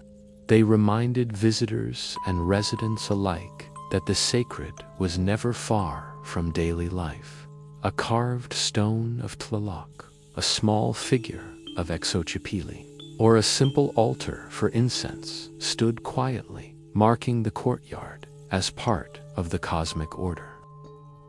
They reminded visitors and residents alike that the sacred was never far from daily life. A carved stone of Tlaloc, a small figure of Xochipilli, or a simple altar for incense stood quietly, marking the courtyard as part of the cosmic order.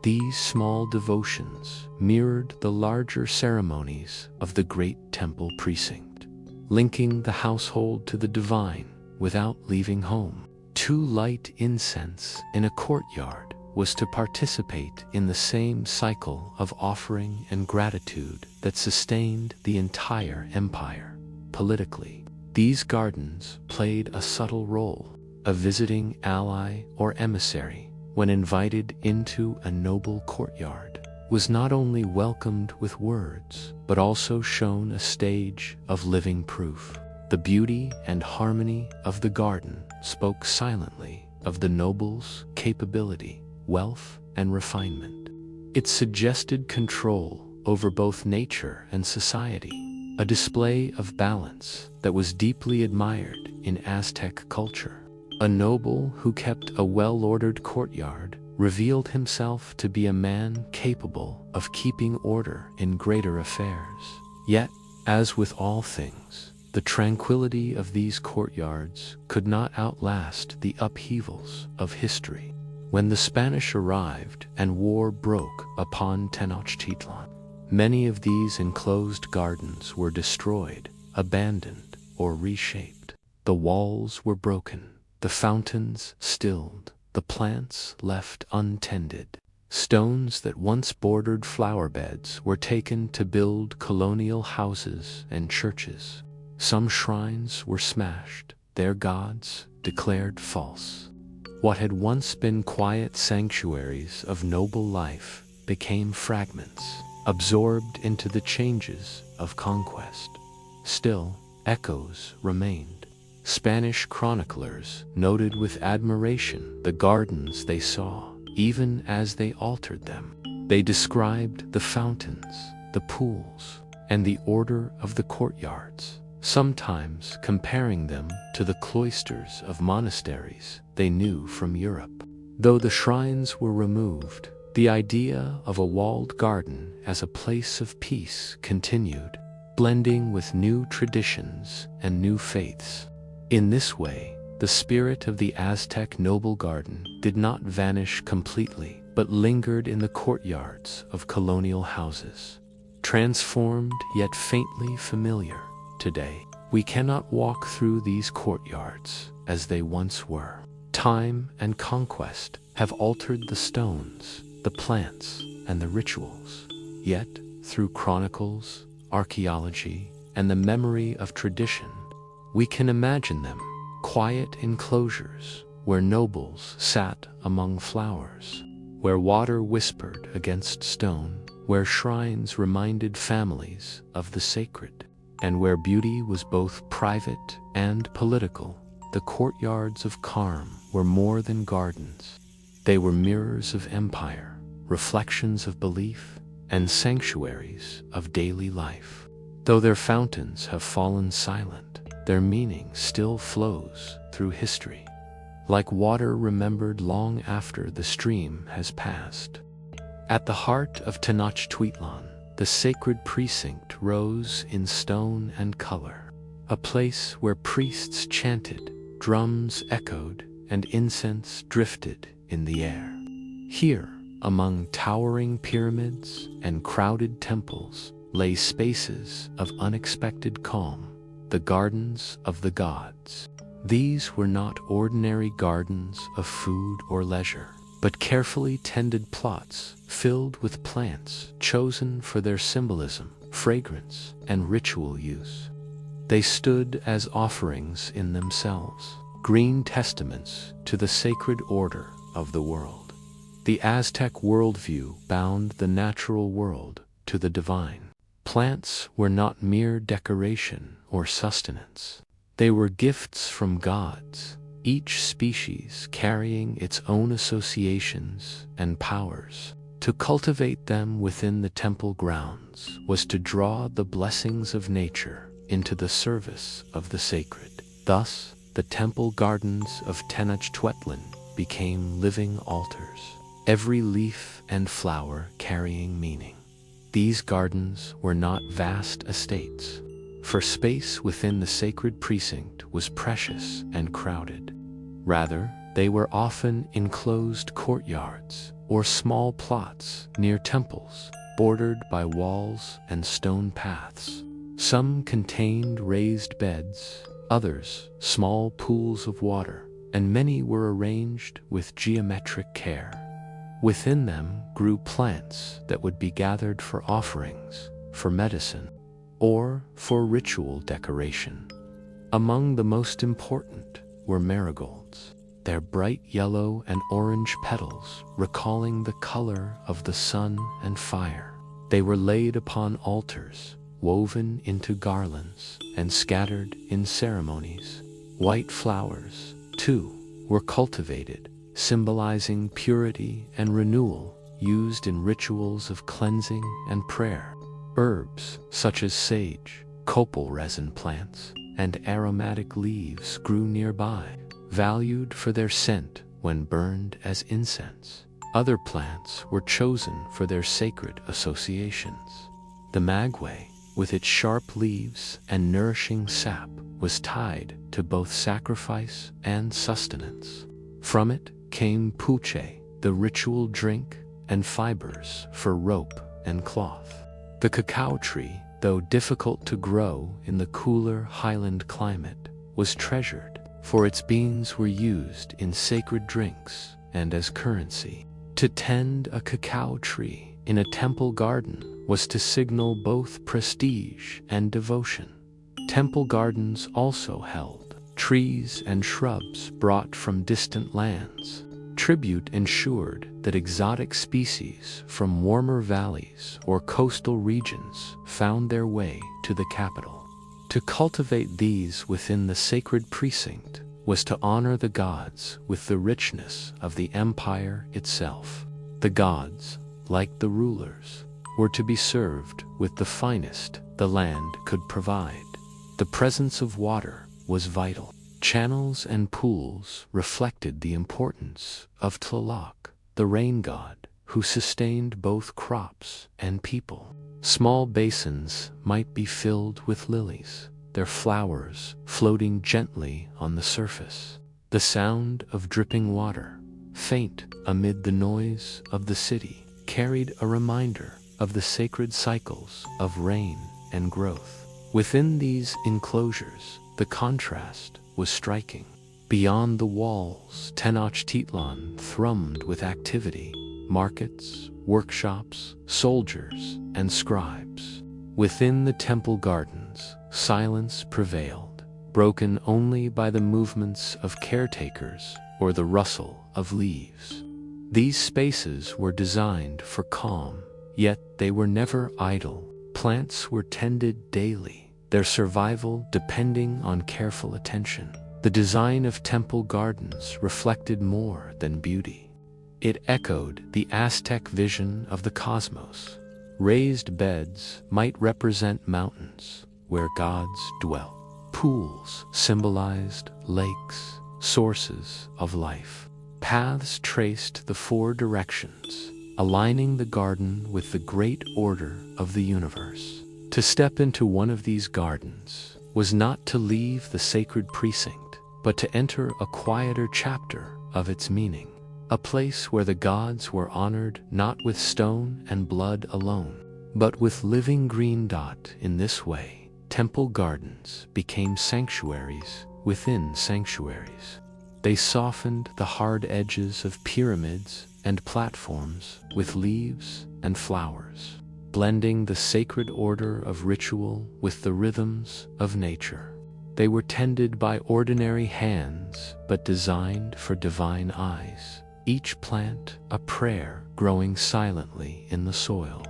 These small devotions mirrored the larger ceremonies of the great temple precinct, linking the household to the divine without leaving home. To light incense in a courtyard was to participate in the same cycle of offering and gratitude that sustained the entire empire. Politically, these gardens played a subtle role. A visiting ally or emissary, when invited into a noble courtyard, was not only welcomed with words, but also shown a stage of living proof. The beauty and harmony of the garden spoke silently of the noble's capability, wealth, and refinement. It suggested control over both nature and society, a display of balance that was deeply admired in Aztec culture. A noble who kept a well-ordered courtyard revealed himself to be a man capable of keeping order in greater affairs. Yet, as with all things, the tranquility of these courtyards could not outlast the upheavals of history. When the Spanish arrived and war broke upon Tenochtitlan, many of these enclosed gardens were destroyed, abandoned, or reshaped. The walls were broken, the fountains stilled, the plants left untended. Stones that once bordered flower beds were taken to build colonial houses and churches. Some shrines were smashed, their gods declared false. What had once been quiet sanctuaries of noble life became fragments, absorbed into the changes of conquest. Still, echoes remained. Spanish chroniclers noted with admiration the gardens they saw, even as they altered them. They described the fountains, the pools, and the order of the courtyards, sometimes comparing them to the cloisters of monasteries they knew from Europe. Though the shrines were removed, The idea of a walled garden as a place of peace continued, blending with new traditions and new faiths. In this way, the spirit of the Aztec noble garden did not vanish completely, but lingered in the courtyards of colonial houses. Transformed yet faintly familiar, today, we cannot walk through these courtyards as they once were. Time and conquest have altered the stones, the plants, and the rituals. Yet, through chronicles, archaeology, and the memory of tradition, we can imagine them, quiet enclosures where nobles sat among flowers, where water whispered against stone, where shrines reminded families of the sacred, and where beauty was both private and political. The courtyards of Karm were more than gardens. They were mirrors of empire, reflections of belief, and sanctuaries of daily life. Though their fountains have fallen silent, their meaning still flows through history, like water remembered long after the stream has passed. At the heart of Tenochtitlan, the sacred precinct rose in stone and color, a place where priests chanted, drums echoed, and incense drifted in the air. Here, among towering pyramids and crowded temples, lay spaces of unexpected calm, the gardens of the gods. These were not ordinary gardens of food or leisure, but carefully tended plots filled with plants chosen for their symbolism, fragrance, and ritual use. They stood as offerings in themselves, green testaments to the sacred order of the world. The Aztec worldview bound the natural world to the divine. Plants were not mere decoration or sustenance. They were gifts from gods, each species carrying its own associations and powers. To cultivate them within the temple grounds was to draw the blessings of nature into the service of the sacred. Thus, the temple gardens of Tenochtitlan became living altars, every leaf and flower carrying meaning. These gardens were not vast estates, for space within the sacred precinct was precious and crowded. Rather, they were often enclosed courtyards or small plots near temples, bordered by walls and stone paths. Some contained raised beds, others small pools of water, and many were arranged with geometric care. Within them grew plants that would be gathered for offerings, for medicine, or for ritual decoration. Among the most important were marigolds, their bright yellow and orange petals recalling the color of the sun and fire. They were laid upon altars, woven into garlands, and scattered in ceremonies. White flowers, too, were cultivated, symbolizing purity and renewal, used in rituals of cleansing and prayer. Herbs such as sage, copal resin plants, and aromatic leaves grew nearby, valued for their scent when burned as incense. Other plants were chosen for their sacred associations. The maguey, with its sharp leaves and nourishing sap, was tied to both sacrifice and sustenance. From it came puche, the ritual drink, and fibers for rope and cloth. The cacao tree, though difficult to grow in the cooler highland climate, was treasured, for its beans were used in sacred drinks and as currency. To tend a cacao tree in a temple garden was to signal both prestige and devotion. Temple gardens also held trees and shrubs brought from distant lands. Tribute ensured that exotic species from warmer valleys or coastal regions found their way to the capital. To cultivate these within the sacred precinct was to honor the gods with the richness of the empire itself. The gods, like the rulers, were to be served with the finest the land could provide. The presence of water was vital. Channels and pools reflected the importance of Tlaloc, the rain god, who sustained both crops and people. Small basins might be filled with lilies, their flowers floating gently on the surface. The sound of dripping water, faint amid the noise of the city, carried a reminder of the sacred cycles of rain and growth. Within these enclosures, the contrast was striking. Beyond the walls, Tenochtitlan thrummed with activity: markets, workshops, soldiers, and scribes. Within the temple gardens, silence prevailed, broken only by the movements of caretakers or the rustle of leaves. These spaces were designed for calm, yet they were never idle. Plants were tended daily, their survival depending on careful attention. The design of temple gardens reflected more than beauty. It echoed the Aztec vision of the cosmos. Raised beds might represent mountains where gods dwelt. Pools symbolized lakes, sources of life. Paths traced the four directions, aligning the garden with the great order of the universe. To step into one of these gardens was not to leave the sacred precinct, but to enter a quieter chapter of its meaning, a place where the gods were honored not with stone and blood alone, but with living green. In this way, temple gardens became sanctuaries within sanctuaries. They softened the hard edges of pyramids and platforms with leaves and flowers, blending the sacred order of ritual with the rhythms of nature. They were tended by ordinary hands, but designed for divine eyes, each plant a prayer growing silently in the soil.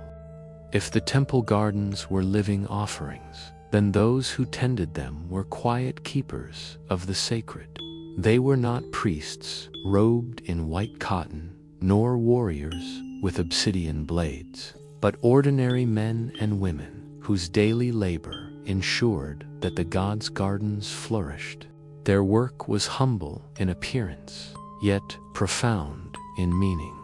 If the temple gardens were living offerings, then those who tended them were quiet keepers of the sacred. They were not priests robed in white cotton, nor warriors with obsidian blades, but ordinary men and women whose daily labor ensured that the gods' gardens flourished. Their work was humble in appearance, yet profound in meaning.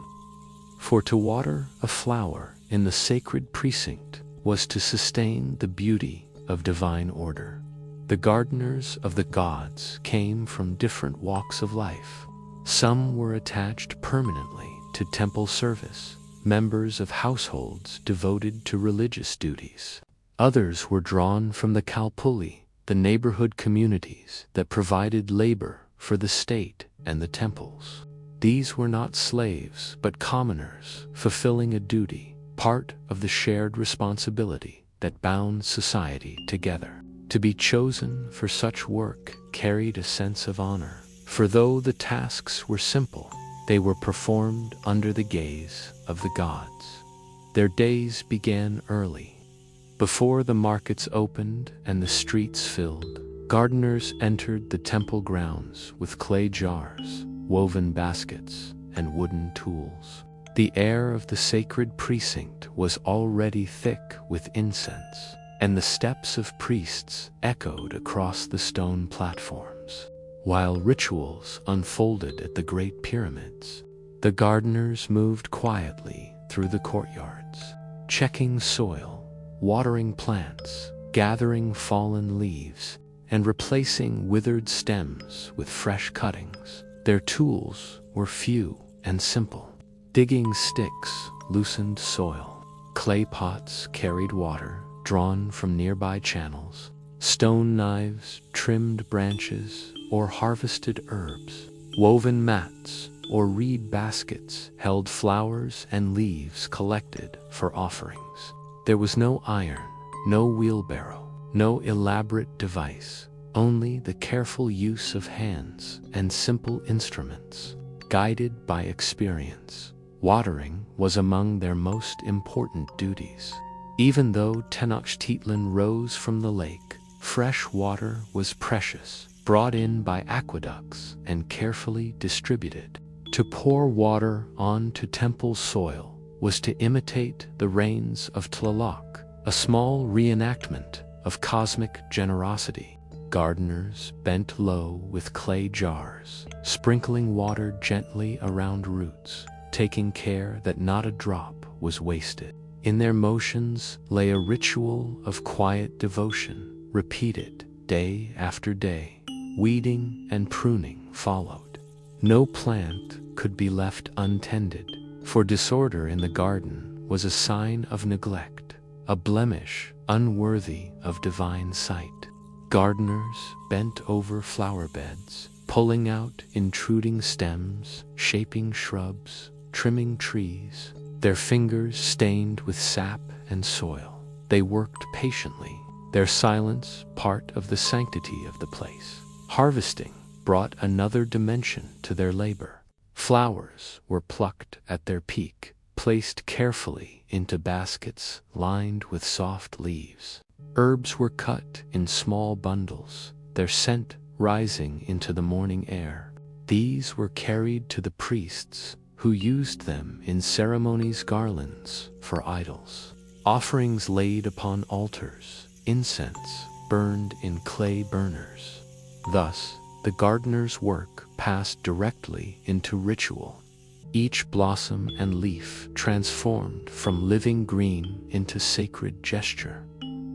For to water a flower in the sacred precinct was to sustain the beauty of divine order. The gardeners of the gods came from different walks of life. Some were attached permanently to temple service, members of households devoted to religious duties. Others were drawn from the Kalpuli, the neighborhood communities that provided labor for the state and the temples. These were not slaves, but commoners, fulfilling a duty, part of the shared responsibility that bound society together. To be chosen for such work carried a sense of honor, for though the tasks were simple, they were performed under the gaze of the gods. Their days began early. Before the markets opened and the streets filled, gardeners entered the temple grounds with clay jars, woven baskets, and wooden tools. The air of the sacred precinct was already thick with incense, and the steps of priests echoed across the stone platforms. While rituals unfolded at the Great Pyramids, the gardeners moved quietly through the courtyards, checking soil, watering plants, gathering fallen leaves, and replacing withered stems with fresh cuttings. Their tools were few and simple. Digging sticks loosened soil. Clay pots carried water, drawn from nearby channels. Stone knives trimmed branches or harvested herbs. Woven mats or reed baskets held flowers and leaves collected for offerings. There was no iron, no wheelbarrow, no elaborate device, only the careful use of hands and simple instruments, guided by experience. Watering was among their most important duties. Even though Tenochtitlan rose from the lake, fresh water was precious, brought in by aqueducts and carefully distributed. To pour water onto temple soil was to imitate the rains of Tlaloc, a small reenactment of cosmic generosity. Gardeners bent low with clay jars, sprinkling water gently around roots. taking care that not a drop was wasted. In their motions lay a ritual of quiet devotion, repeated day after day. Weeding and pruning followed. No plant could be left untended, for disorder in the garden was a sign of neglect, a blemish unworthy of divine sight. Gardeners bent over flower beds, pulling out intruding stems, shaping shrubs, trimming trees, their fingers stained with sap and soil. They worked patiently, their silence part of the sanctity of the place. Harvesting brought another dimension to their labor. Flowers were plucked at their peak, placed carefully into baskets lined with soft leaves. Herbs were cut in small bundles, their scent rising into the morning air. These were carried to the priests, who used them in ceremonies, garlands for idols. Offerings laid upon altars, incense burned in clay burners. Thus, the gardener's work passed directly into ritual. Each blossom and leaf transformed from living green into sacred gesture.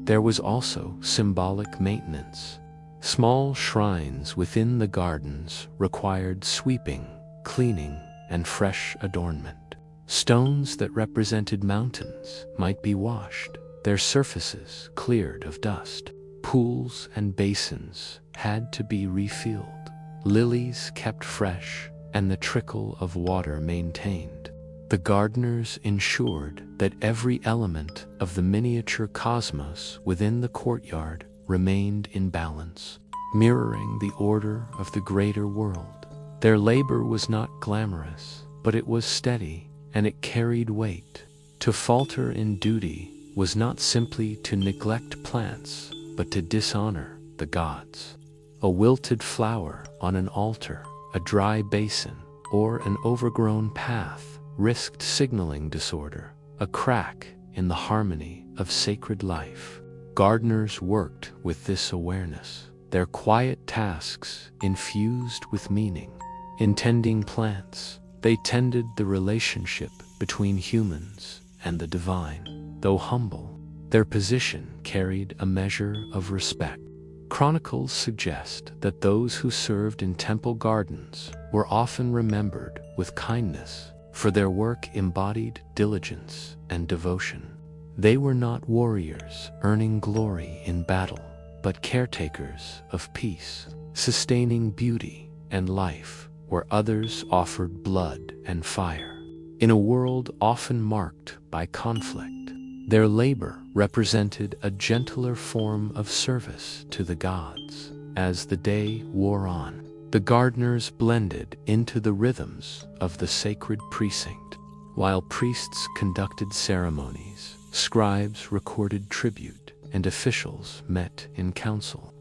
There was also symbolic maintenance. Small shrines within the gardens required sweeping, cleaning, and fresh adornment. Stones that represented mountains might be washed, their surfaces cleared of dust. Pools and basins had to be refilled, lilies kept fresh, and the trickle of water maintained. The gardeners ensured that every element of the miniature cosmos within the courtyard remained in balance, mirroring the order of the greater world. Their labor was not glamorous, but it was steady, and it carried weight. To falter in duty was not simply to neglect plants, but to dishonor the gods. A wilted flower on an altar, a dry basin, or an overgrown path risked signaling disorder, a crack in the harmony of sacred life. Gardeners worked with this awareness, their quiet tasks infused with meaning. In tending plants, they tended the relationship between humans and the divine. Though humble, their position carried a measure of respect. Chronicles suggest that those who served in temple gardens were often remembered with kindness, for their work embodied diligence and devotion. They were not warriors earning glory in battle, but caretakers of peace, sustaining beauty and life where others offered blood and fire. In a world often marked by conflict, their labor represented a gentler form of service to the gods. As the day wore on, the gardeners blended into the rhythms of the sacred precinct. While priests conducted ceremonies, scribes recorded tribute, and officials met in council.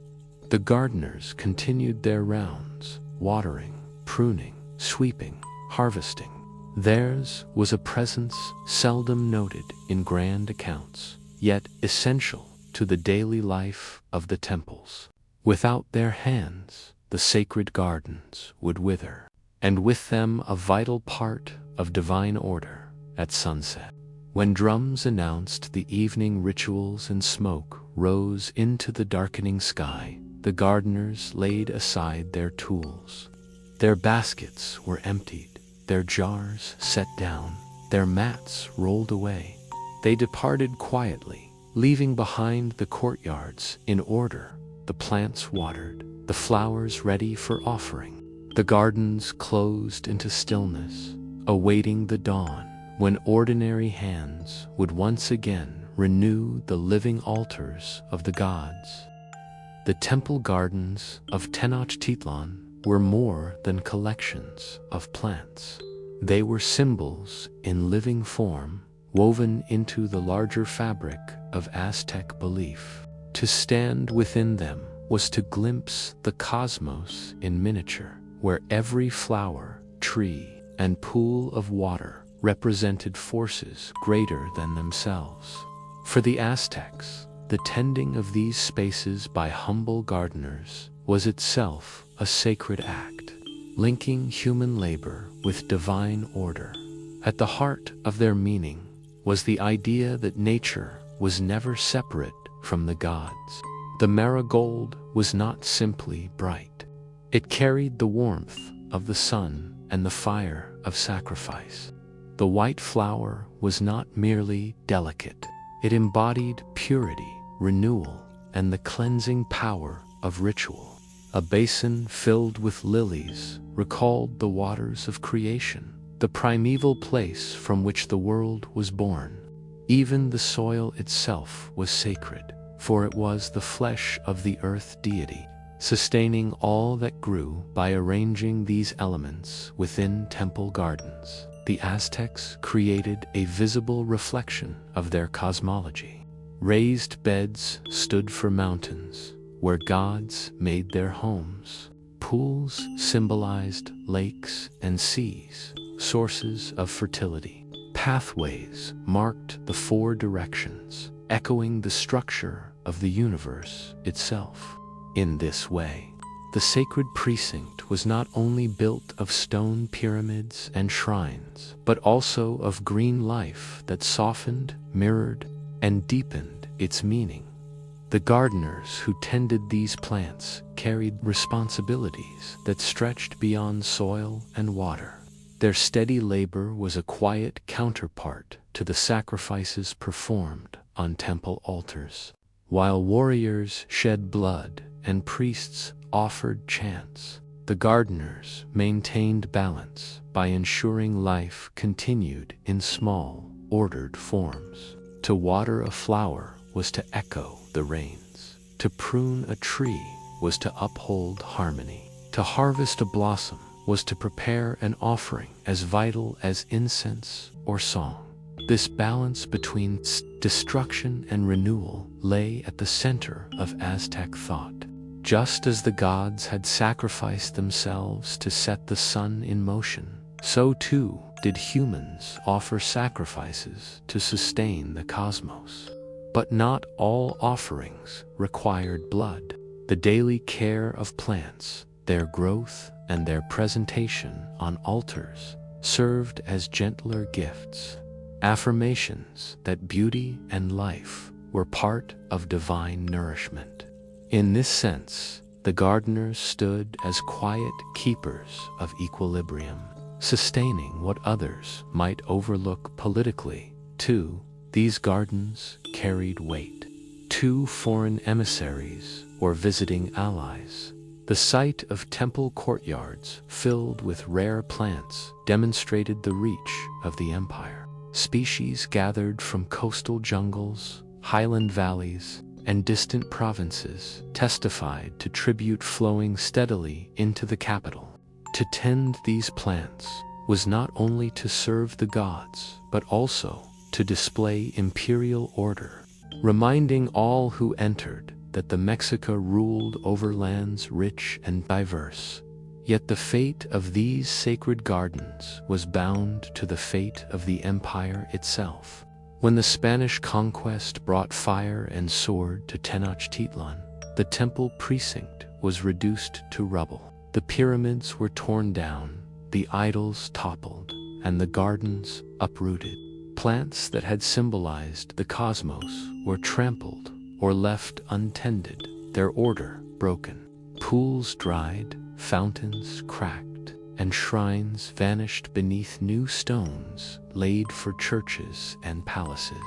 The gardeners continued their rounds, watering, pruning, sweeping, harvesting. Theirs was a presence seldom noted in grand accounts, yet essential to the daily life of the temples. Without their hands, the sacred gardens would wither, and with them a vital part of divine order. At sunset, when drums announced the evening rituals and smoke rose into the darkening sky, the gardeners laid aside their tools. Their baskets were emptied, their jars set down, their mats rolled away. They departed quietly, leaving behind the courtyards in order, the plants watered, the flowers ready for offering. The gardens closed into stillness, awaiting the dawn, when ordinary hands would once again renew the living altars of the gods. The temple gardens of Tenochtitlan were more than collections of plants. They were symbols in living form, woven into the larger fabric of Aztec belief. To stand within them was to glimpse the cosmos in miniature, where every flower, tree, and pool of water represented forces greater than themselves. For the Aztecs, the tending of these spaces by humble gardeners was itself a sacred act, linking human labor with divine order. At the heart of their meaning was the idea that nature was never separate from the gods. The marigold was not simply bright. It carried the warmth of the sun and the fire of sacrifice. The white flower was not merely delicate. It embodied purity, renewal, and the cleansing power of ritual. A basin filled with lilies recalled the waters of creation, the primeval place from which the world was born. Even the soil itself was sacred, for it was the flesh of the earth deity, sustaining all that grew by arranging these elements within temple gardens. The Aztecs created a visible reflection of their cosmology. Raised beds stood for mountains, where gods made their homes. Pools symbolized lakes and seas, sources of fertility. Pathways marked the four directions, echoing the structure of the universe itself. In this way, the sacred precinct was not only built of stone pyramids and shrines, but also of green life that softened, mirrored, and deepened its meaning. The gardeners who tended these plants carried responsibilities that stretched beyond soil and water. Their steady labor was a quiet counterpart to the sacrifices performed on temple altars. While warriors shed blood and priests offered chants, the gardeners maintained balance by ensuring life continued in small, ordered forms. To water a flower was to echo the rains. To prune a tree was to uphold harmony. To harvest a blossom was to prepare an offering as vital as incense or song. This balance between destruction and renewal lay at the center of Aztec thought. Just as the gods had sacrificed themselves to set the sun in motion, so too did humans offer sacrifices to sustain the cosmos. But not all offerings required blood. The daily care of plants, their growth, and their presentation on altars served as gentler gifts, affirmations that beauty and life were part of divine nourishment. In this sense, the gardeners stood as quiet keepers of equilibrium, sustaining what others might overlook politically. Too, these gardens carried weight. 2 foreign emissaries or visiting allies. The sight of temple courtyards filled with rare plants demonstrated the reach of the empire. Species gathered from coastal jungles, highland valleys, and distant provinces testified to tribute flowing steadily into the capital. To tend these plants was not only to serve the gods, but also to display imperial order, reminding all who entered that the Mexica ruled over lands rich and diverse. Yet the fate of these sacred gardens was bound to the fate of the empire itself. When the Spanish conquest brought fire and sword to Tenochtitlan, the temple precinct was reduced to rubble. The pyramids were torn down, the idols toppled, and the gardens uprooted. Plants that had symbolized the cosmos were trampled or left untended, their order broken. Pools dried, fountains cracked, and shrines vanished beneath new stones laid for churches and palaces.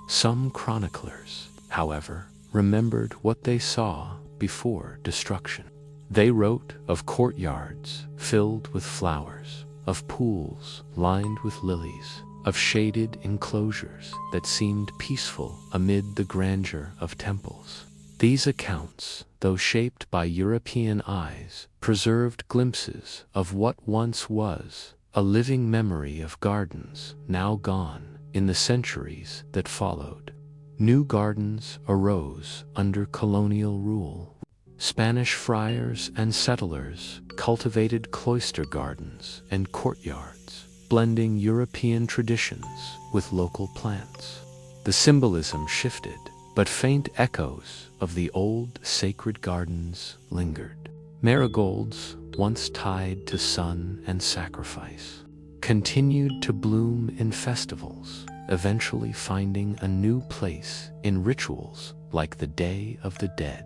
Some chroniclers, however, remembered what they saw before destruction. They wrote of courtyards filled with flowers, of pools lined with lilies, of shaded enclosures that seemed peaceful amid the grandeur of temples. These accounts, though shaped by European eyes, preserved glimpses of what once was, a living memory of gardens now gone in the centuries that followed. New gardens arose under colonial rule. Spanish friars and settlers cultivated cloister gardens and courtyards, blending European traditions with local plants. The symbolism shifted, but faint echoes of the old sacred gardens lingered. Marigolds, once tied to sun and sacrifice, continued to bloom in festivals, eventually finding a new place in rituals like the Day of the Dead.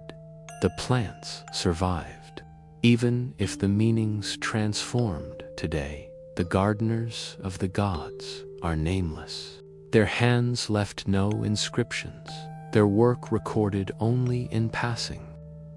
The plants survived. Even if the meanings transformed today, the gardeners of the gods are nameless. Their hands left no inscriptions, their work recorded only in passing.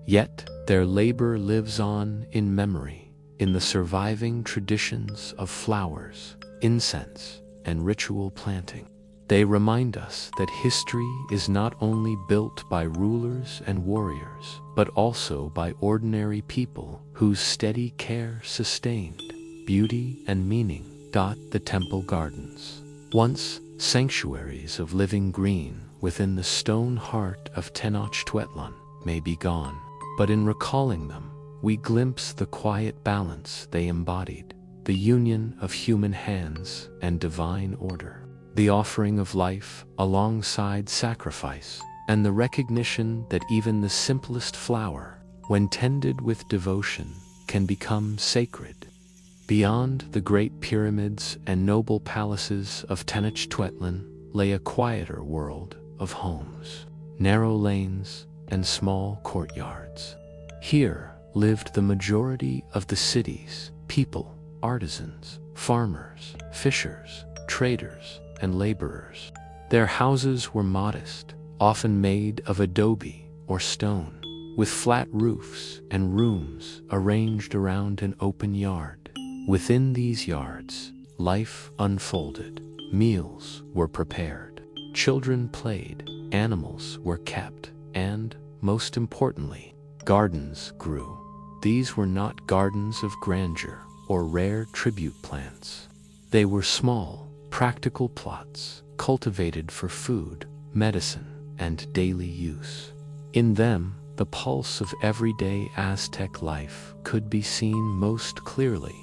Yet their labor lives on in memory, in the surviving traditions of flowers, incense, and ritual planting. They remind us that history is not only built by rulers and warriors, but also by ordinary people whose steady care sustained beauty and meaning. The temple gardens, once sanctuaries of living green within the stone heart of Tenochtitlan, may be gone, but in recalling them, we glimpse the quiet balance they embodied, the union of human hands and divine order, the offering of life alongside sacrifice, and the recognition that even the simplest flower, when tended with devotion, can become sacred. Beyond the great pyramids and noble palaces of Tenochtitlan lay a quieter world of homes, narrow lanes, and small courtyards. Here lived the majority of the city's people, artisans, farmers, fishers, traders, and laborers. Their houses were modest, often made of adobe or stone, with flat roofs and rooms arranged around an open yard. Within these yards, life unfolded, meals were prepared, children played, animals were kept, and, most importantly, gardens grew. These were not gardens of grandeur or rare tribute plants. They were small, practical plots, cultivated for food, medicine, and daily use. In them, the pulse of everyday Aztec life could be seen most clearly.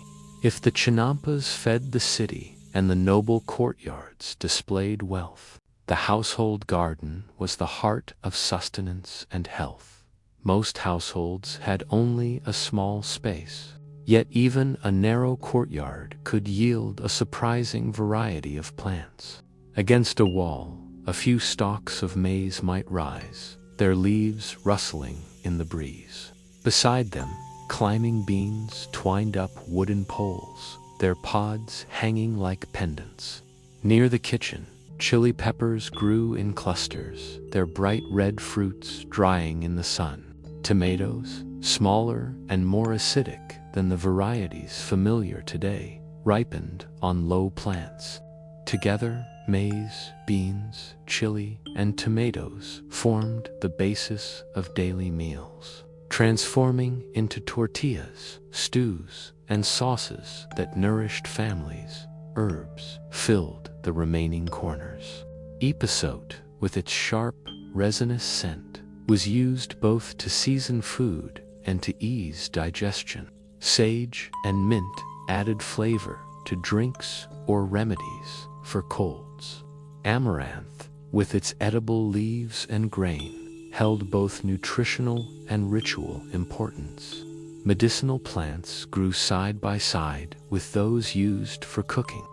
If the Chinampas fed the city and the noble courtyards displayed wealth, the household garden was the heart of sustenance and health. Most households had only a small space, yet even a narrow courtyard could yield a surprising variety of plants. Against a wall, a few stalks of maize might rise, their leaves rustling in the breeze. Beside them, climbing beans twined up wooden poles, their pods hanging like pendants. Near the kitchen, chili peppers grew in clusters, their bright red fruits drying in the sun. Tomatoes, smaller and more acidic than the varieties familiar today, ripened on low plants. Together, maize, beans, chili, and tomatoes formed the basis of daily meals, transforming into tortillas, stews, and sauces that nourished families. Herbs filled the remaining corners. Epazote, with its sharp, resinous scent, was used both to season food and to ease digestion. Sage and mint added flavor to drinks or remedies for colds. Amaranth, with its edible leaves and grain, held both nutritional and ritual importance. Medicinal plants grew side by side with those used for cooking,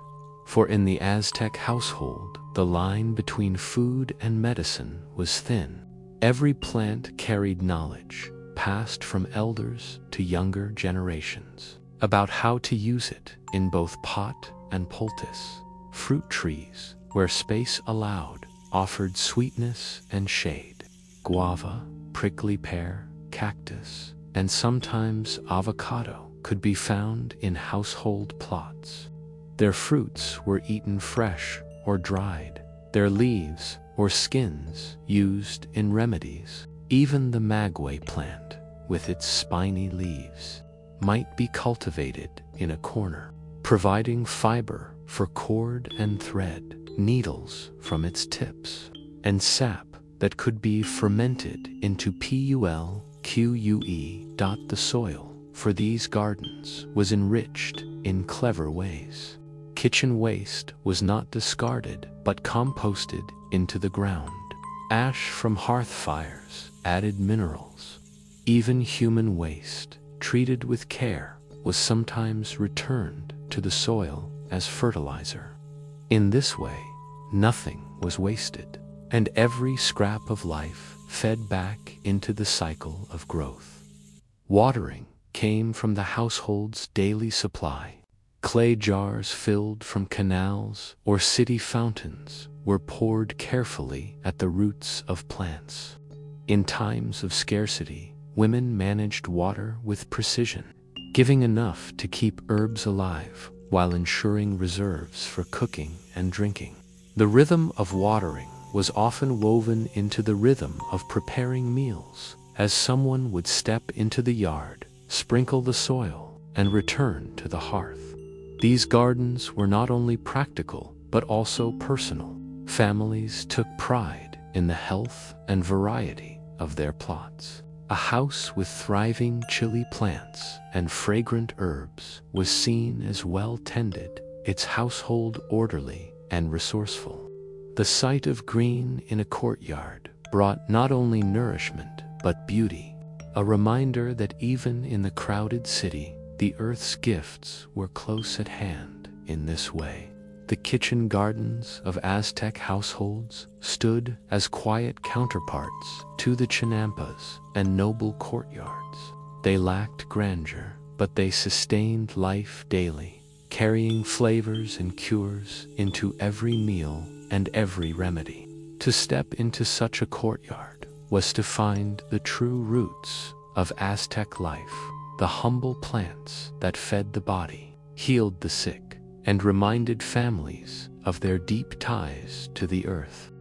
for in the Aztec household, the line between food and medicine was thin. Every plant carried knowledge, passed from elders to younger generations, about how to use it in both pot and poultice. Fruit trees, where space allowed, offered sweetness and shade. Guava, prickly pear, cactus, and sometimes avocado could be found in household plots. Their fruits were eaten fresh or dried, their leaves or skins used in remedies. Even the maguey plant, with its spiny leaves, might be cultivated in a corner, providing fiber for cord and thread, needles from its tips, and sap that could be fermented into pulque. The soil for these gardens was enriched in clever ways. Kitchen waste was not discarded but composted into the ground. Ash from hearth fires added minerals. Even human waste, treated with care, was sometimes returned to the soil as fertilizer. In this way, nothing was wasted, and every scrap of life fed back into the cycle of growth. Watering came from the household's daily supply. Clay jars filled from canals or city fountains were poured carefully at the roots of plants. In times of scarcity, women managed water with precision, giving enough to keep herbs alive while ensuring reserves for cooking and drinking. The rhythm of watering was often woven into the rhythm of preparing meals, as someone would step into the yard, sprinkle the soil, and return to the hearth. These gardens were not only practical, but also personal. Families took pride in the health and variety of their plots. A house with thriving chili plants and fragrant herbs was seen as well tended, its household orderly and resourceful. The sight of green in a courtyard brought not only nourishment, but beauty, a reminder that even in the crowded city, the earth's gifts were close at hand. In this way, the kitchen gardens of Aztec households stood as quiet counterparts to the chinampas and noble courtyards. They lacked grandeur, but they sustained life daily, carrying flavors and cures into every meal and every remedy. To step into such a courtyard was to find the true roots of Aztec life, the humble plants that fed the body, healed the sick, and reminded families of their deep ties to the earth.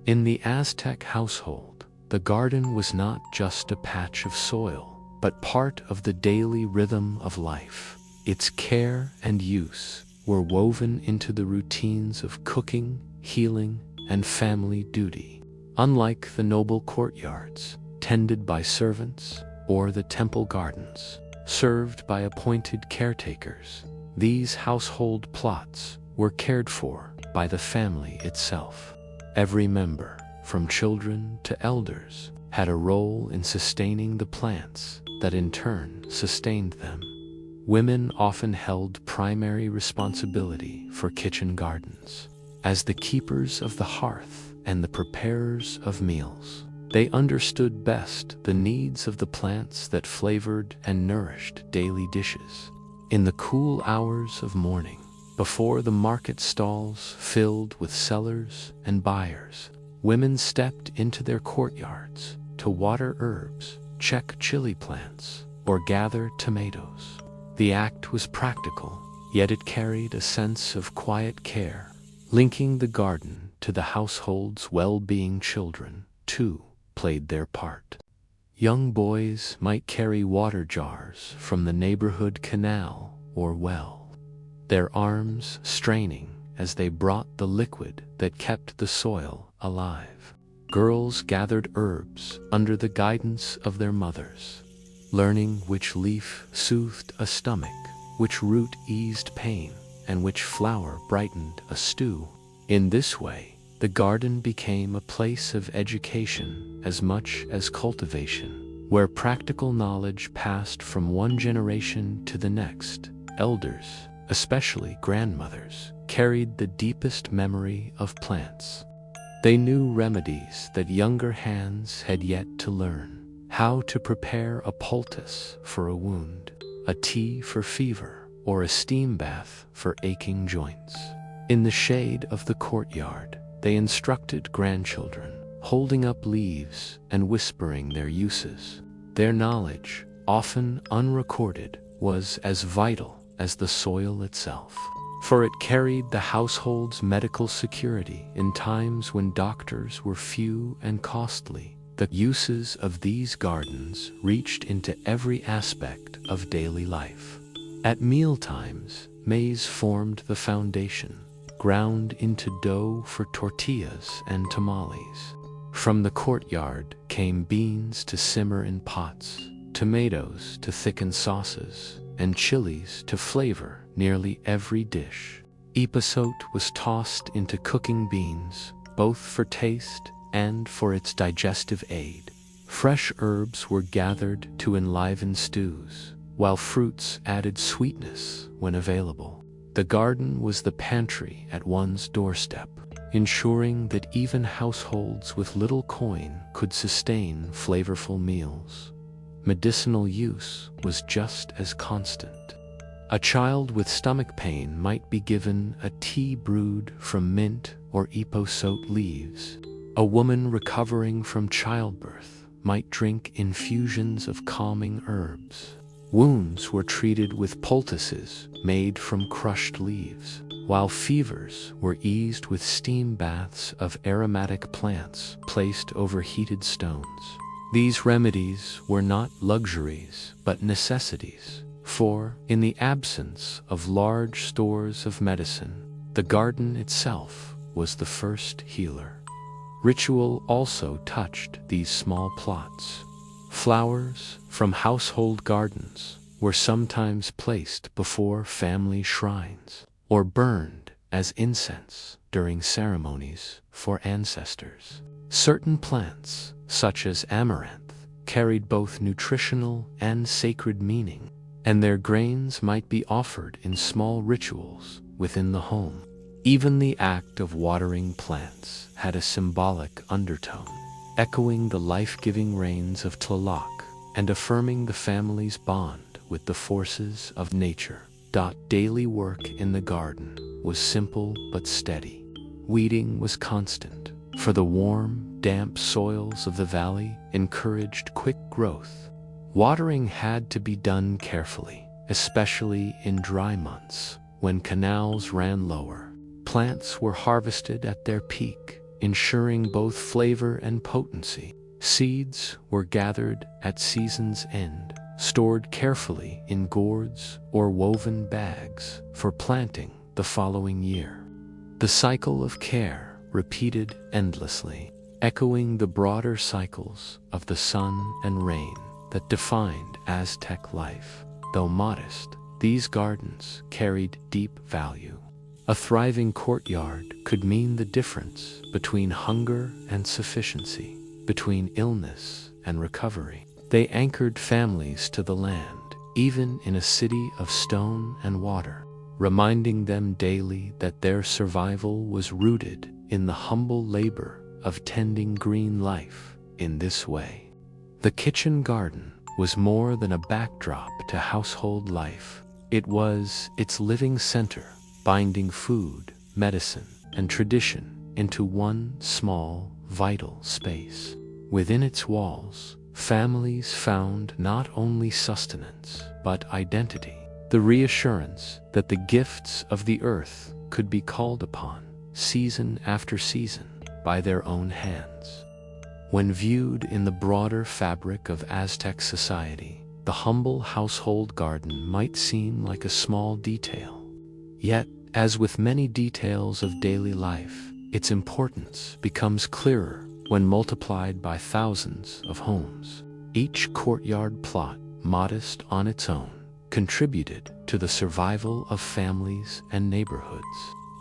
In the Aztec household, the garden was not just a patch of soil, but part of the daily rhythm of life. Its care and use were woven into the routines of cooking, healing, and family duty. Unlike the noble courtyards, tended by servants, or the temple gardens, served by appointed caretakers, these household plots were cared for by the family itself. Every member, from children to elders, had a role in sustaining the plants that in turn sustained them. Women often held primary responsibility for kitchen gardens. As the keepers of the hearth and the preparers of meals, they understood best the needs of the plants that flavored and nourished daily dishes. In the cool hours of morning, before the market stalls filled with sellers and buyers, women stepped into their courtyards to water herbs, check chili plants, or gather tomatoes. The act was practical, yet it carried a sense of quiet care, linking the garden to the household's well-being. Children, too, played their part. Young boys might carry water jars from the neighborhood canal or well, their arms straining as they brought the liquid that kept the soil alive. Girls gathered herbs under the guidance of their mothers, learning which leaf soothed a stomach, which root eased pain, and which flower brightened a stew. In this way, the garden became a place of education as much as cultivation, where practical knowledge passed from one generation to the next. Elders, especially grandmothers, carried the deepest memory of plants. They knew remedies that younger hands had yet to learn: how to prepare a poultice for a wound, a tea for fever, or a steam bath for aching joints. In the shade of the courtyard, they instructed grandchildren, holding up leaves and whispering their uses. Their knowledge, often unrecorded, was as vital as the soil itself, for it carried the household's medical security in times when doctors were few and costly. The uses of these gardens reached into every aspect of daily life. At mealtimes, maize formed the foundation, ground into dough for tortillas and tamales. From the courtyard came beans to simmer in pots, tomatoes to thicken sauces, and chilies to flavor nearly every dish. Epazote was tossed into cooking beans, both for taste and for its digestive aid. Fresh herbs were gathered to enliven stews, while fruits added sweetness when available. The garden was the pantry at one's doorstep, ensuring that even households with little coin could sustain flavorful meals. Medicinal use was just as constant. A child with stomach pain might be given a tea brewed from mint or epaulette leaves. A woman recovering from childbirth might drink infusions of calming herbs. Wounds were treated with poultices made from crushed leaves, while fevers were eased with steam baths of aromatic plants placed over heated stones. These remedies were not luxuries but necessities, for, in the absence of large stores of medicine, the garden itself was the first healer. Ritual also touched these small plots. Flowers from household gardens were sometimes placed before family shrines, or burned as incense during ceremonies for ancestors. Certain plants, such as amaranth, carried both nutritional and sacred meaning, and their grains might be offered in small rituals within the home. Even the act of watering plants had a symbolic undertone, echoing the life-giving rains of Tlaloc and affirming the family's bond with the forces of nature. Daily work in the garden was simple but steady. Weeding was constant, for the warm, damp soils of the valley encouraged quick growth. Watering had to be done carefully, especially in dry months when canals ran lower. Plants were harvested at their peak, ensuring both flavor and potency. Seeds were gathered at season's end, stored carefully in gourds or woven bags for planting the following year. The cycle of care repeated endlessly, echoing the broader cycles of the sun and rain that defined Aztec life. Though modest, these gardens carried deep value. A thriving courtyard could mean the difference between hunger and sufficiency, between illness and recovery. They anchored families to the land, even in a city of stone and water, reminding them daily that their survival was rooted in the humble labor of tending green life in this way. The kitchen garden was more than a backdrop to household life. It was its living center, binding food, medicine, and tradition into one small, vital space. Within its walls, families found not only sustenance, but identity, the reassurance that the gifts of the earth could be called upon, season after season, by their own hands. When viewed in the broader fabric of Aztec society, the humble household garden might seem like a small detail. Yet, as with many details of daily life, its importance becomes clearer when multiplied by thousands of homes. Each courtyard plot, modest on its own, contributed to the survival of families and neighborhoods.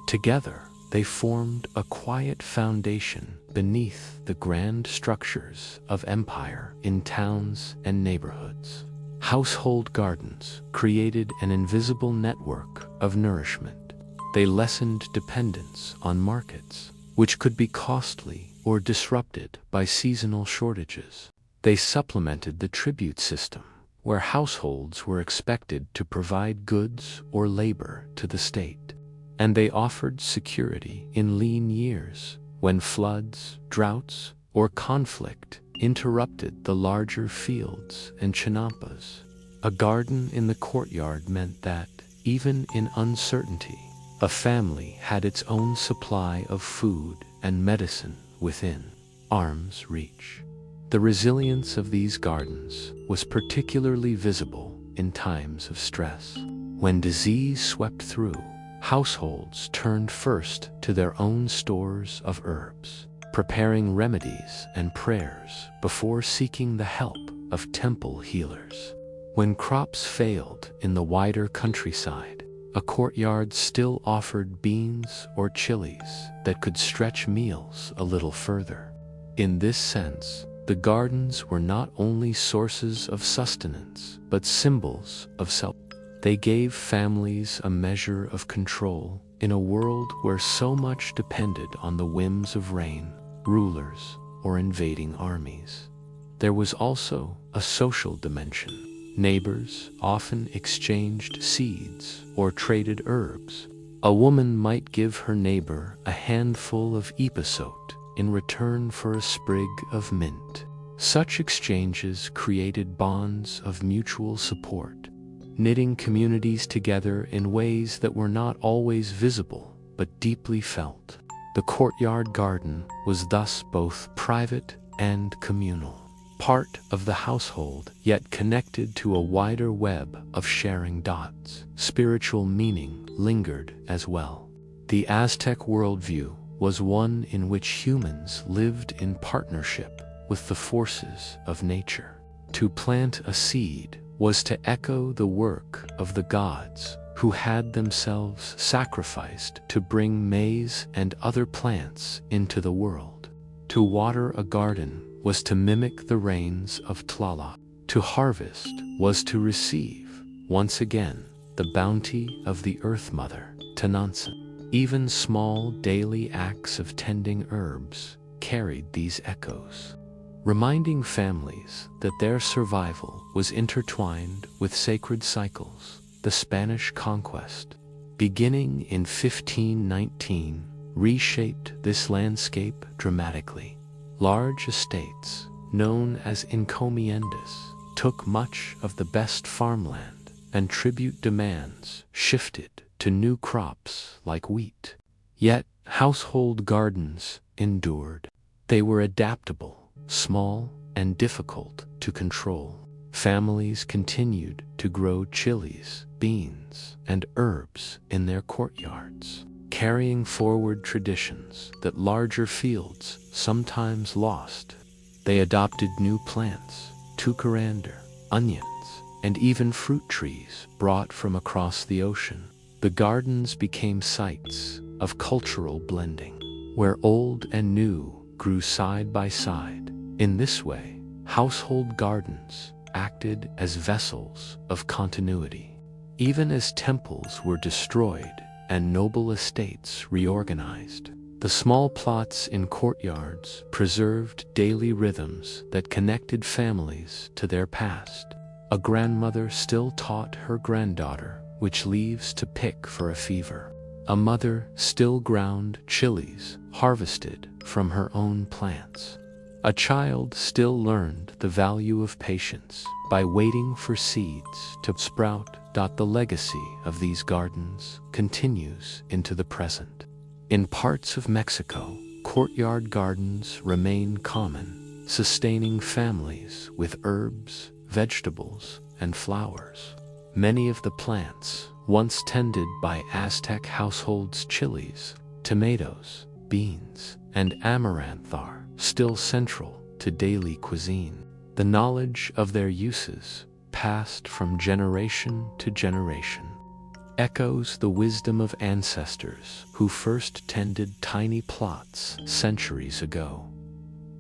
Together, they formed a quiet foundation beneath the grand structures of empire in towns and neighborhoods. Household gardens created an invisible network of nourishment. They lessened dependence on markets, which could be costly or disrupted by seasonal shortages. They supplemented the tribute system, where households were expected to provide goods or labor to the state. And they offered security in lean years, when floods, droughts, or conflict interrupted the larger fields and chinampas. A garden in the courtyard meant that, even in uncertainty, a family had its own supply of food and medicine within arm's reach. The resilience of these gardens was particularly visible in times of stress. When disease swept through, households turned first to their own stores of herbs, preparing remedies and prayers before seeking the help of temple healers. When crops failed in the wider countryside, a courtyard still offered beans or chilies that could stretch meals a little further. In this sense, the gardens were not only sources of sustenance, but symbols of self. They gave families a measure of control in a world where so much depended on the whims of reign, rulers, or invading armies. There was also a social dimension. Neighbors often exchanged seeds or traded herbs. A woman might give her neighbor a handful of epazote in return for a sprig of mint. Such exchanges created bonds of mutual support, knitting communities together in ways that were not always visible but deeply felt. The courtyard garden was thus both private and communal, part of the household, yet connected to a wider web of sharing dots. Spiritual meaning lingered as well. The Aztec worldview was one in which humans lived in partnership with the forces of nature. To plant a seed was to echo the work of the gods, who had themselves sacrificed to bring maize and other plants into the world. To water a garden was to mimic the rains of Tlaloc. To harvest was to receive, once again, the bounty of the Earth Mother, Tenansen. Even small daily acts of tending herbs carried these echoes, reminding families that their survival was intertwined with sacred cycles. The Spanish conquest, beginning in 1519, reshaped this landscape dramatically. Large estates, known as encomiendas, took much of the best farmland, and tribute demands shifted to new crops like wheat. Yet household gardens endured. They were adaptable, small, and difficult to control. Families continued to grow chilies, beans, and herbs in their courtyards, carrying forward traditions that larger fields sometimes lost. They adopted new plants, coriander, onions, and even fruit trees brought from across the ocean. The gardens became sites of cultural blending, where old and new grew side by side. In this way, household gardens acted as vessels of continuity. Even as temples were destroyed and noble estates reorganized, the small plots in courtyards preserved daily rhythms that connected families to their past. A grandmother still taught her granddaughter which leaves to pick for a fever. A mother still ground chilies harvested from her own plants. A child still learned the value of patience by waiting for seeds to sprout. The legacy of these gardens continues into the present. In parts of Mexico, courtyard gardens remain common, sustaining families with herbs, vegetables, and flowers. Many of the plants once tended by Aztec households, chilies, tomatoes, beans, and amaranth, are still central to daily cuisine. The knowledge of their uses, passed from generation to generation, echoes the wisdom of ancestors who first tended tiny plots centuries ago.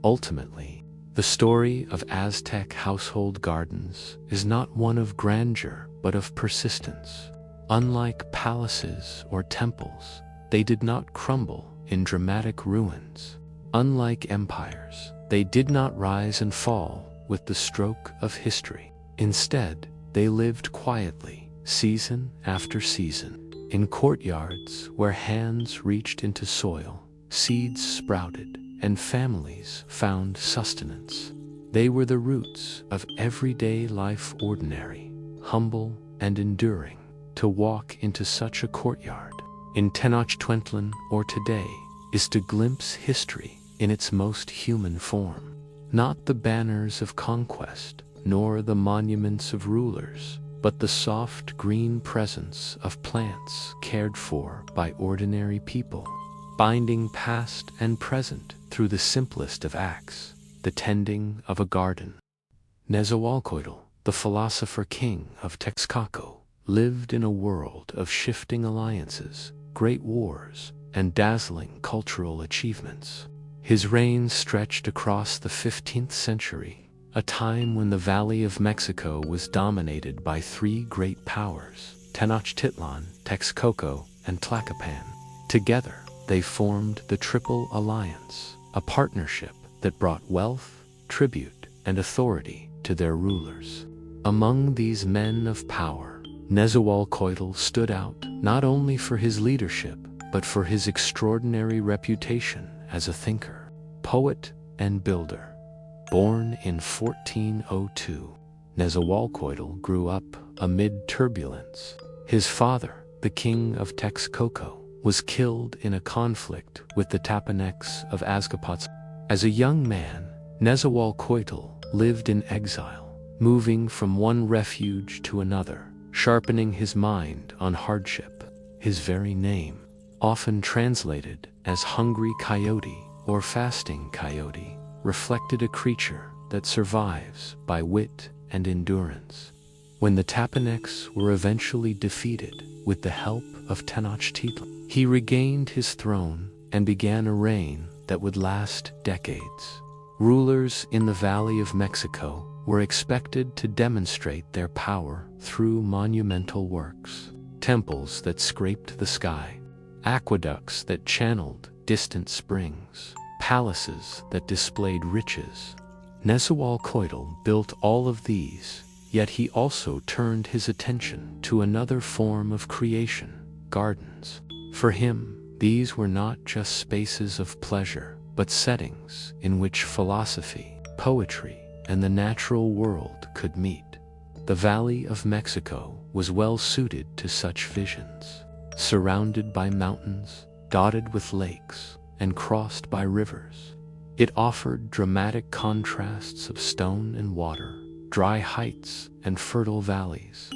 Ultimately, the story of Aztec household gardens is not one of grandeur but of persistence. Unlike palaces or temples, they did not crumble in dramatic ruins. Unlike empires, they did not rise and fall with the stroke of history. Instead, they lived quietly, season after season, in courtyards where hands reached into soil, seeds sprouted, and families found sustenance. They were the roots of everyday life, ordinary, humble, and enduring. To walk into such a courtyard in Tenochtitlan or today is to glimpse history in its most human form. Not the banners of conquest, nor the monuments of rulers, but the soft green presence of plants cared for by ordinary people, binding past and present through the simplest of acts, the tending of a garden. Nezahualcóyotl, the philosopher king of Texcoco, lived in a world of shifting alliances, great wars, and dazzling cultural achievements. His reign stretched across the 15th century, a time when the Valley of Mexico was dominated by three great powers, Tenochtitlan, Texcoco, and Tlacopan. Together, they formed the Triple Alliance, a partnership that brought wealth, tribute, and authority to their rulers. Among these men of power, Nezahualcóyotl stood out not only for his leadership, but for his extraordinary reputation as a thinker, poet, and builder. Born in 1402, Nezahualcóyotl grew up amid turbulence. His father, the king of Texcoco, was killed in a conflict with the Tapanecs of Azcapotzalco. As a young man, Nezahualcóyotl lived in exile, moving from one refuge to another, sharpening his mind on hardship. His very name, often translated as hungry coyote or fasting coyote, reflected a creature that survives by wit and endurance. When the Tapanecs were eventually defeated with the help of Tenochtitlan, he regained his throne and began a reign that would last decades. Rulers in the Valley of Mexico were expected to demonstrate their power through monumental works, temples that scraped the sky, aqueducts that channeled distant springs, palaces that displayed riches. Nezahualcóyotl built all of these, yet he also turned his attention to another form of creation, gardens. For him, these were not just spaces of pleasure, but settings in which philosophy, poetry, and the natural world could meet. The Valley of Mexico was well suited to such visions. Surrounded by mountains, dotted with lakes, and crossed by rivers, it offered dramatic contrasts of stone and water, dry heights and fertile valleys.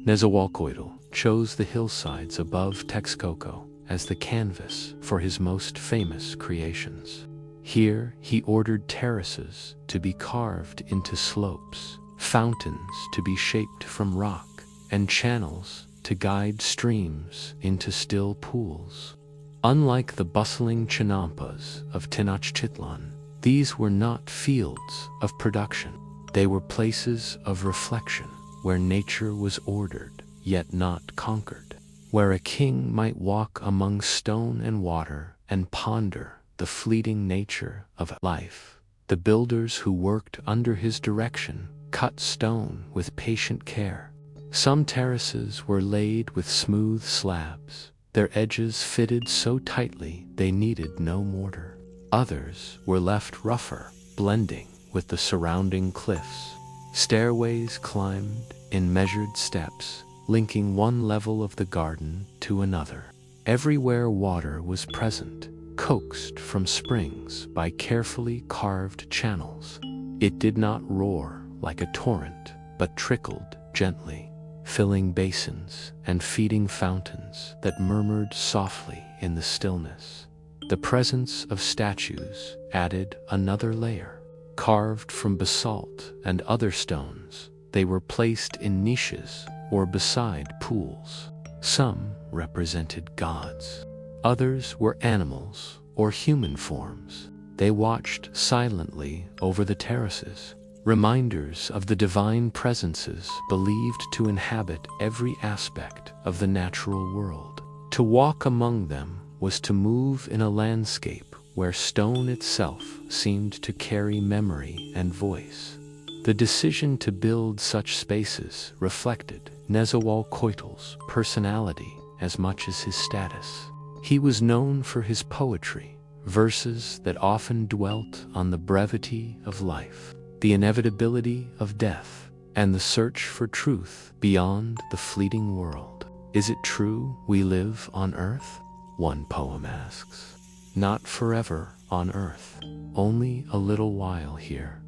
Nezahualcóyotl chose the hillsides above Texcoco as the canvas for his most famous creations. Here he ordered terraces to be carved into slopes, fountains to be shaped from rock, and channels to guide streams into still pools. Unlike the bustling chinampas of Tenochtitlan, these were not fields of production. They were places of reflection, where nature was ordered, yet not conquered, where a king might walk among stone and water and ponder the fleeting nature of life. The builders who worked under his direction cut stone with patient care. Some terraces were laid with smooth slabs, their edges fitted so tightly they needed no mortar. Others were left rougher, blending with the surrounding cliffs. Stairways climbed in measured steps, linking one level of the garden to another. Everywhere water was present, coaxed from springs by carefully carved channels. It did not roar like a torrent, but trickled gently, filling basins and feeding fountains that murmured softly in the stillness. The presence of statues added another layer. Carved from basalt and other stones, they were placed in niches or beside pools. Some represented gods. Others were animals or human forms. They watched silently over the terraces, reminders of the divine presences believed to inhabit every aspect of the natural world. To walk among them was to move in a landscape where stone itself seemed to carry memory and voice. The decision to build such spaces reflected Nezahualcóyotl's personality as much as his status. He was known for his poetry, verses that often dwelt on the brevity of life, the inevitability of death, and the search for truth beyond the fleeting world. Is it true we live on earth? One poem asks. Not forever on earth, only a little while here.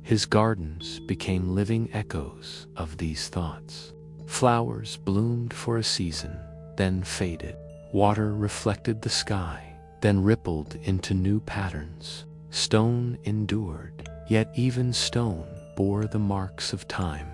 His gardens became living echoes of these thoughts. Flowers bloomed for a season, then faded. Water reflected the sky, then rippled into new patterns. Stone endured, yet even stone bore the marks of time.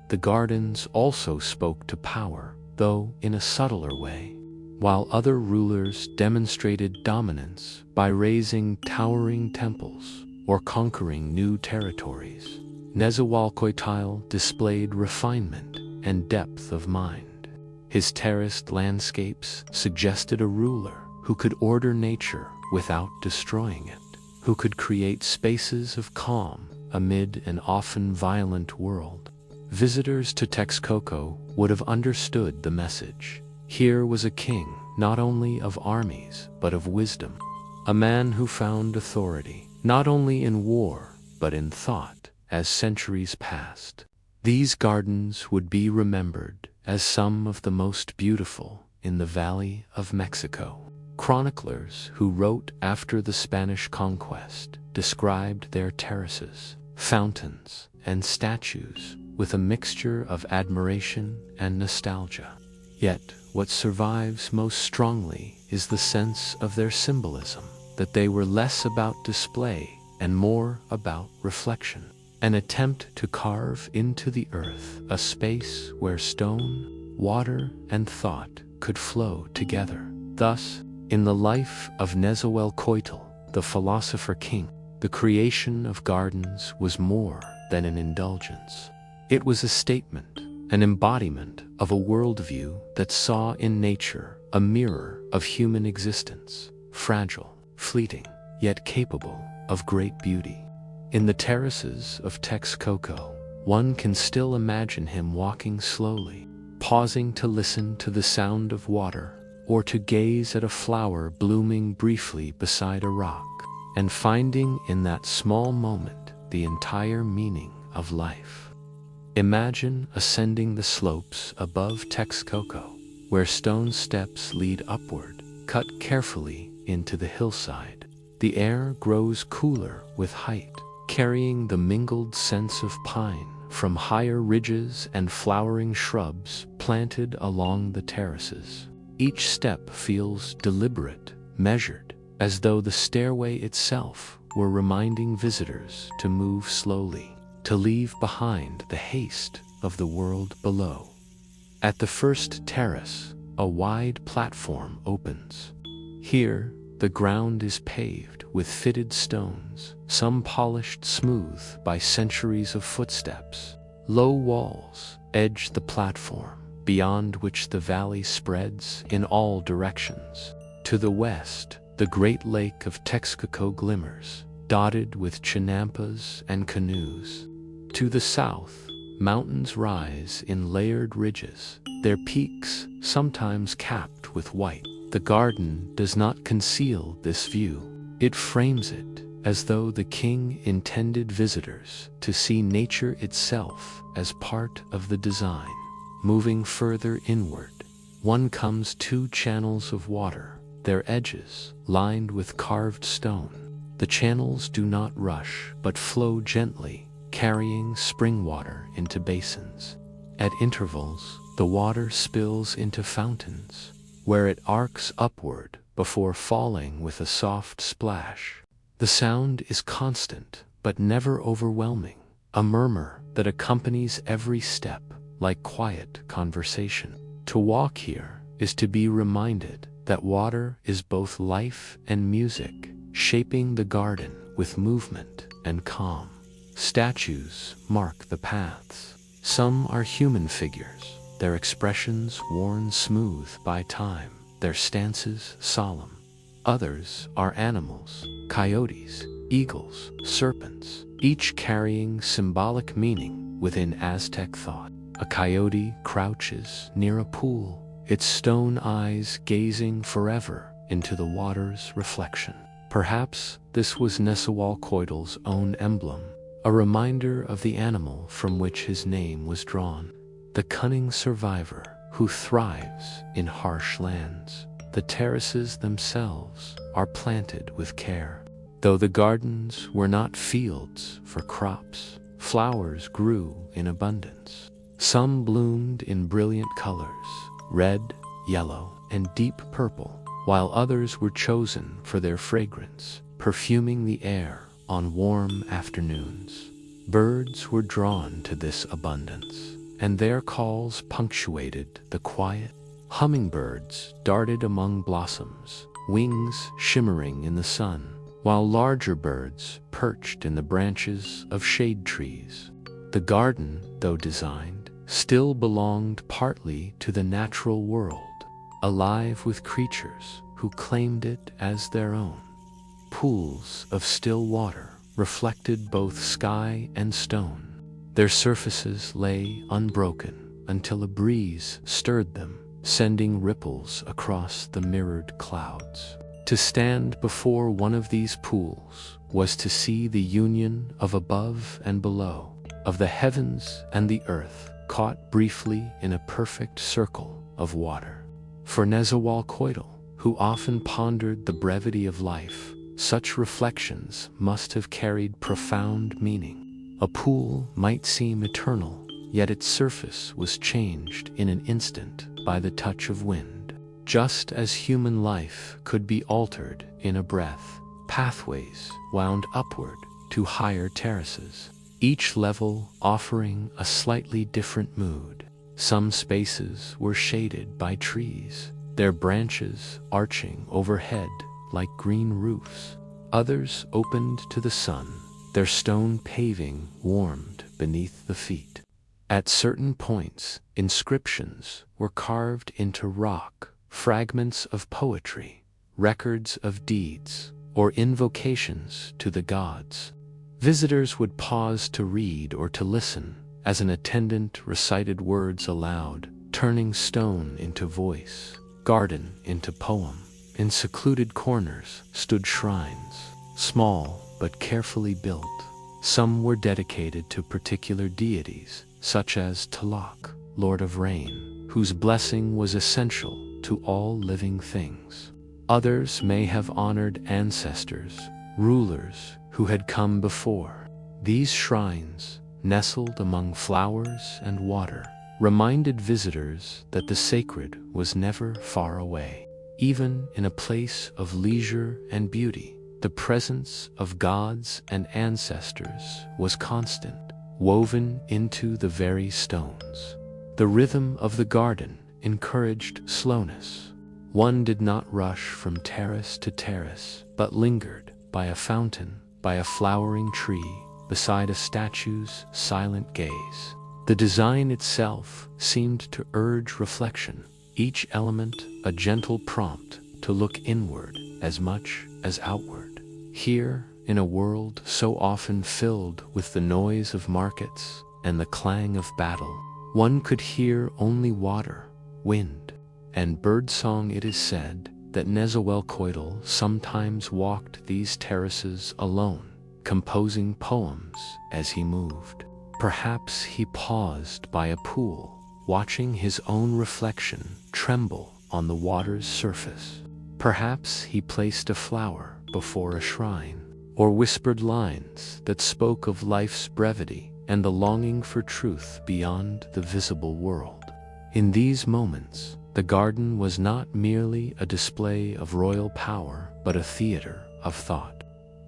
The gardens also spoke to power, though in a subtler way. While other rulers demonstrated dominance by raising towering temples or conquering new territories. Nezahualcóyotl displayed refinement and depth of mind. His terraced landscapes suggested a ruler who could order nature without destroying it, who could create spaces of calm amid an often violent world. Visitors to Texcoco would have understood the message. Here was a king not only of armies but of wisdom, a man who found authority not only in war but in thought. As centuries passed, these gardens would be remembered as some of the most beautiful in the Valley of Mexico. Chroniclers who wrote after the Spanish conquest described their terraces, fountains, and statues with a mixture of admiration and nostalgia. Yet, what survives most strongly is the sense of their symbolism, that they were less about display and more about reflection. An attempt to carve into the earth a space where stone, water, and thought could flow together. Thus, in the life of Nezahualcóyotl, the philosopher king, the creation of gardens was more than an indulgence. It was a statement, an embodiment of a worldview that saw in nature a mirror of human existence, fragile, fleeting, yet capable of great beauty. In the terraces of Texcoco, one can still imagine him walking slowly, pausing to listen to the sound of water or to gaze at a flower blooming briefly beside a rock, and finding in that small moment the entire meaning of life. Imagine ascending the slopes above Texcoco, where stone steps lead upward, cut carefully into the hillside. The air grows cooler with height, carrying the mingled scents of pine from higher ridges and flowering shrubs planted along the terraces. Each step feels deliberate, measured, as though the stairway itself were reminding visitors to move slowly, to leave behind the haste of the world below. At the first terrace, a wide platform opens. Here, the ground is paved with fitted stones, some polished smooth by centuries of footsteps. Low walls edge the platform, beyond which the valley spreads in all directions. To the west, the great lake of Texcoco glimmers, dotted with chinampas and canoes. To the south, mountains rise in layered ridges, their peaks sometimes capped with white. The garden does not conceal this view. It frames it as though the king intended visitors to see nature itself as part of the design. Moving further inward, one comes to channels of water, their edges lined with carved stone. The channels do not rush, but flow gently, carrying spring water into basins. At intervals, the water spills into fountains, where it arcs upward before falling with a soft splash. The sound is constant, but never overwhelming, a murmur that accompanies every step, like quiet conversation. To walk here is to be reminded that water is both life and music, shaping the garden with movement and calm. Statues mark the paths. Some are human figures, their expressions worn smooth by time, their stances solemn. Others are animals, coyotes, eagles, serpents, each carrying symbolic meaning within Aztec thought. A coyote crouches near a pool, its stone eyes gazing forever into the water's reflection. Perhaps this was Nezahualcóyotl's own emblem, a reminder of the animal from which his name was drawn, the cunning survivor who thrives in harsh lands. The terraces themselves are planted with care. Though the gardens were not fields for crops, flowers grew in abundance. Some bloomed in brilliant colors, red, yellow, and deep purple, while others were chosen for their fragrance, perfuming the air on warm afternoons. Birds were drawn to this abundance, and their calls punctuated the quiet. Hummingbirds darted among blossoms, wings shimmering in the sun, while larger birds perched in the branches of shade trees. The garden, though designed, still belonged partly to the natural world, alive with creatures who claimed it as their own. Pools of still water reflected both sky and stone. Their surfaces lay unbroken until a breeze stirred them, sending ripples across the mirrored clouds. To stand before one of these pools was to see the union of above and below, of the heavens and the earth, caught briefly in a perfect circle of water. For Nezahualcóyotl, who often pondered the brevity of life, such reflections must have carried profound meaning. A pool might seem eternal, yet its surface was changed in an instant by the touch of wind. Just as human life could be altered in a breath, pathways wound upward to higher terraces, each level offering a slightly different mood. Some spaces were shaded by trees, their branches arching overhead like green roofs. Others opened to the sun, their stone paving warmed beneath the feet. At certain points, inscriptions were carved into rock, fragments of poetry, records of deeds, or invocations to the gods. Visitors would pause to read or to listen as an attendant recited words aloud, turning stone into voice, garden into poem. In secluded corners stood shrines, small but carefully built. Some were dedicated to particular deities, such as Tlaloc, Lord of Rain, whose blessing was essential to all living things. Others may have honored ancestors, rulers who had come before. These shrines, nestled among flowers and water, reminded visitors that the sacred was never far away. Even in a place of leisure and beauty, the presence of gods and ancestors was constant, woven into the very stones. The rhythm of the garden encouraged slowness. One did not rush from terrace to terrace, but lingered by a fountain, by a flowering tree, beside a statue's silent gaze. The design itself seemed to urge reflection, each element a gentle prompt to look inward as much as outward. Here, in a world so often filled with the noise of markets and the clang of battle, one could hear only water, wind, and birdsong. It is said that Nezahualcóyotl sometimes walked these terraces alone, composing poems as he moved. Perhaps he paused by a pool, watching his own reflection tremble on the water's surface. Perhaps he placed a flower before a shrine, or whispered lines that spoke of life's brevity and the longing for truth beyond the visible world. In these moments, the garden was not merely a display of royal power, but a theater of thought,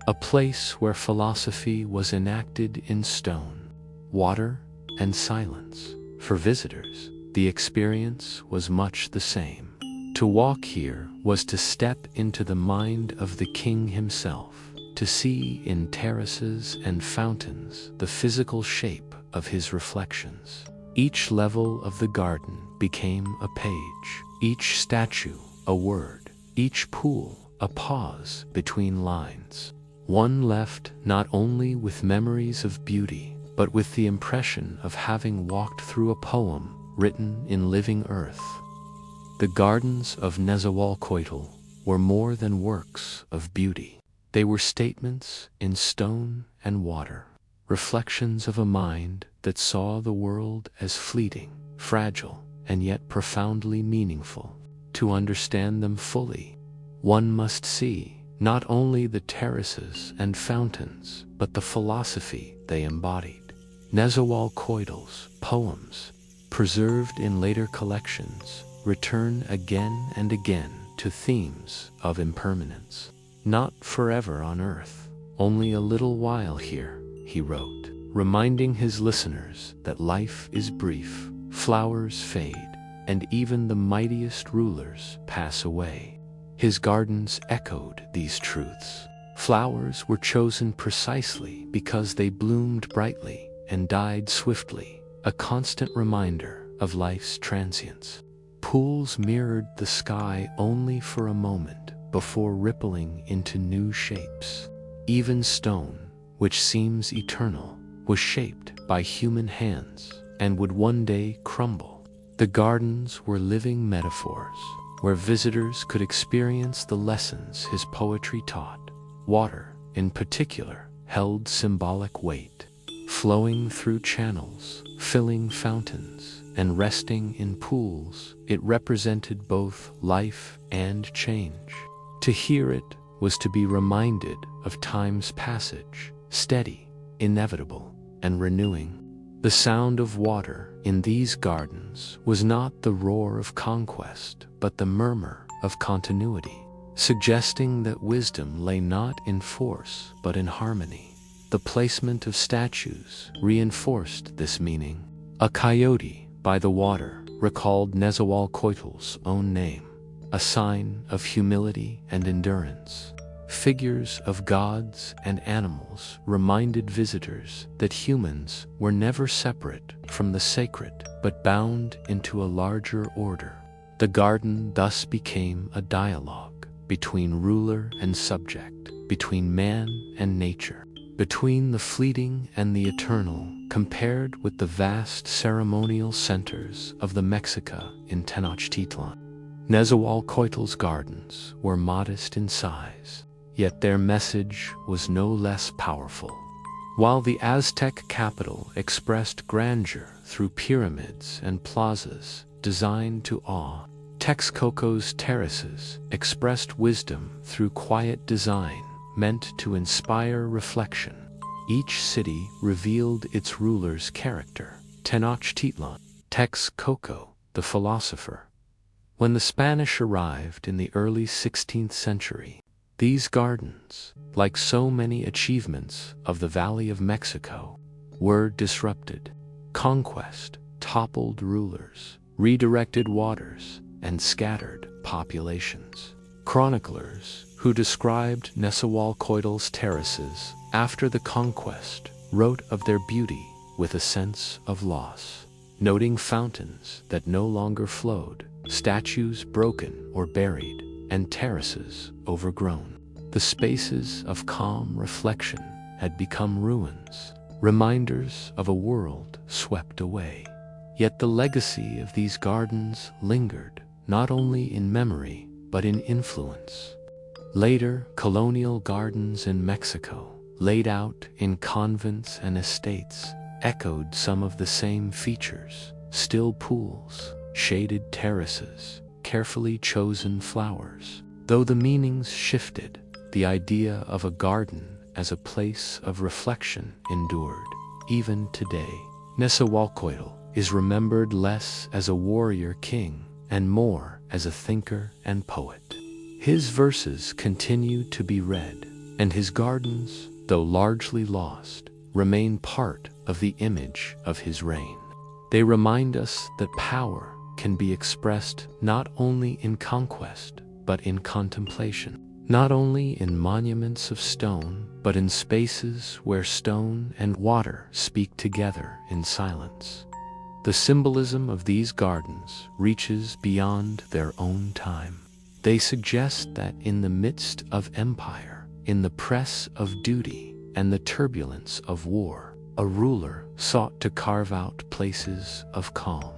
a place where philosophy was enacted in stone, water, and silence. For visitors, the experience was much the same. To walk here was to step into the mind of the king himself, to see in terraces and fountains the physical shape of his reflections. Each level of the garden became a page, each statue a word, each pool a pause between lines. One left not only with memories of beauty, but with the impression of having walked through a poem written in living earth. The gardens of Nezahualcóyotl were more than works of beauty. They were statements in stone and water, reflections of a mind that saw the world as fleeting, fragile, and yet profoundly meaningful. To understand them fully, one must see not only the terraces and fountains, but the philosophy they embodied. Nezahualcóyotl's poems, preserved in later collections, return again and again to themes of impermanence. Not forever on earth, only a little while here, he wrote, reminding his listeners that life is brief, flowers fade, and even the mightiest rulers pass away. His gardens echoed these truths, Flowers were chosen precisely because they bloomed brightly and died swiftly, a constant reminder of life's transience. Pools mirrored the sky only for a moment before rippling into new shapes. Even stone, which seems eternal, was shaped by human hands and would one day crumble. The gardens were living metaphors, where visitors could experience the lessons his poetry taught. Water, in particular, held symbolic weight. Flowing through channels, filling fountains, and resting in pools, it represented both life and change. To hear it was to be reminded of time's passage, steady, inevitable, and renewing. The sound of water in these gardens was not the roar of conquest, but the murmur of continuity, suggesting that wisdom lay not in force, but in harmony. The placement of statues reinforced this meaning. A coyote by the water recalled Nezahualcóytl's own name, a sign of humility and endurance. Figures of gods and animals reminded visitors that humans were never separate from the sacred, but bound into a larger order. The garden thus became a dialogue between ruler and subject, between man and nature, between the fleeting and the eternal, compared with the vast ceremonial centers of the Mexica in Tenochtitlan. Nezahualcóytl's gardens were modest in size, yet their message was no less powerful. While the Aztec capital expressed grandeur through pyramids and plazas designed to awe, Texcoco's terraces expressed wisdom through quiet design meant to inspire reflection. Each city revealed its ruler's character. Tenochtitlan, Texcoco, the philosopher. When the Spanish arrived in the early 16th century, these gardens, like so many achievements of the Valley of Mexico, were disrupted. Conquest toppled rulers, redirected waters, and scattered populations. Chroniclers who described Nezahualcóytl's terraces after the conquest wrote of their beauty with a sense of loss, noting fountains that no longer flowed, statues broken or buried, and terraces overgrown. The spaces of calm reflection had become ruins, reminders of a world swept away. Yet the legacy of these gardens lingered, not only in memory, but in influence. Later, colonial gardens in Mexico, laid out in convents and estates, echoed some of the same features: still pools, shaded terraces, carefully chosen flowers. Though the meanings shifted, the idea of a garden as a place of reflection endured. Even today, Nezahualcóytl is remembered less as a warrior king and more as a thinker and poet. His verses continue to be read, and his gardens, though largely lost, remain part of the image of his reign. They remind us that power can be expressed not only in conquest, but in contemplation. Not only in monuments of stone, but in spaces where stone and water speak together in silence. The symbolism of these gardens reaches beyond their own time. They suggest that in the midst of empire, in the press of duty, and the turbulence of war, a ruler sought to carve out places of calm.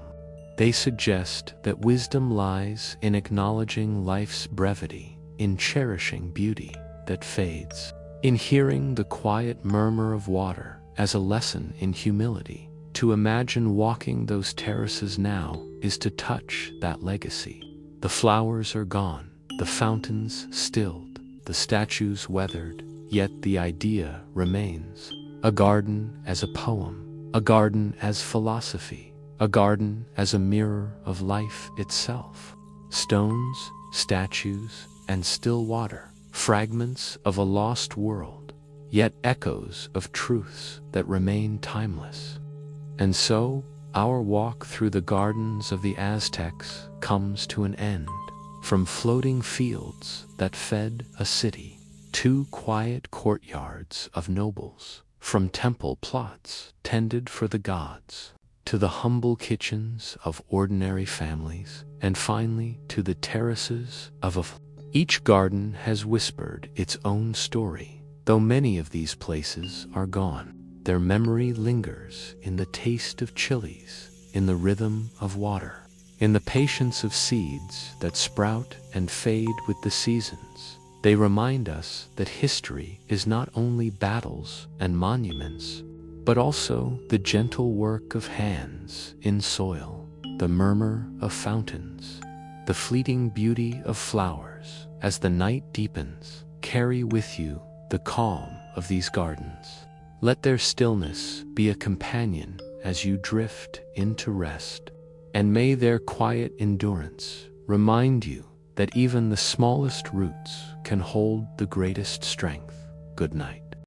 They suggest that wisdom lies in acknowledging life's brevity, in cherishing beauty that fades, in hearing the quiet murmur of water as a lesson in humility. To imagine walking those terraces now is to touch that legacy. The flowers are gone, the fountains stilled, the statues weathered, yet the idea remains. A garden as a poem, a garden as philosophy, a garden as a mirror of life itself. Stones, statues, and still water, fragments of a lost world, yet echoes of truths that remain timeless. And so, our walk through the gardens of the Aztecs comes to an end. From floating fields that fed a city, 2 quiet courtyards of nobles, from temple plots tended for the gods, to the humble kitchens of ordinary families, and finally to the terraces of each garden has whispered its own story. Though many of these places are gone, their memory lingers in the taste of chilies, in the rhythm of water, in the patience of seeds that sprout and fade with the seasons. They remind us that history is not only battles and monuments, but also the gentle work of hands in soil, the murmur of fountains, the fleeting beauty of flowers. As the night deepens, carry with you the calm of these gardens. Let their stillness be a companion as you drift into rest, and may their quiet endurance remind you that even the smallest roots can hold the greatest strength. Good night.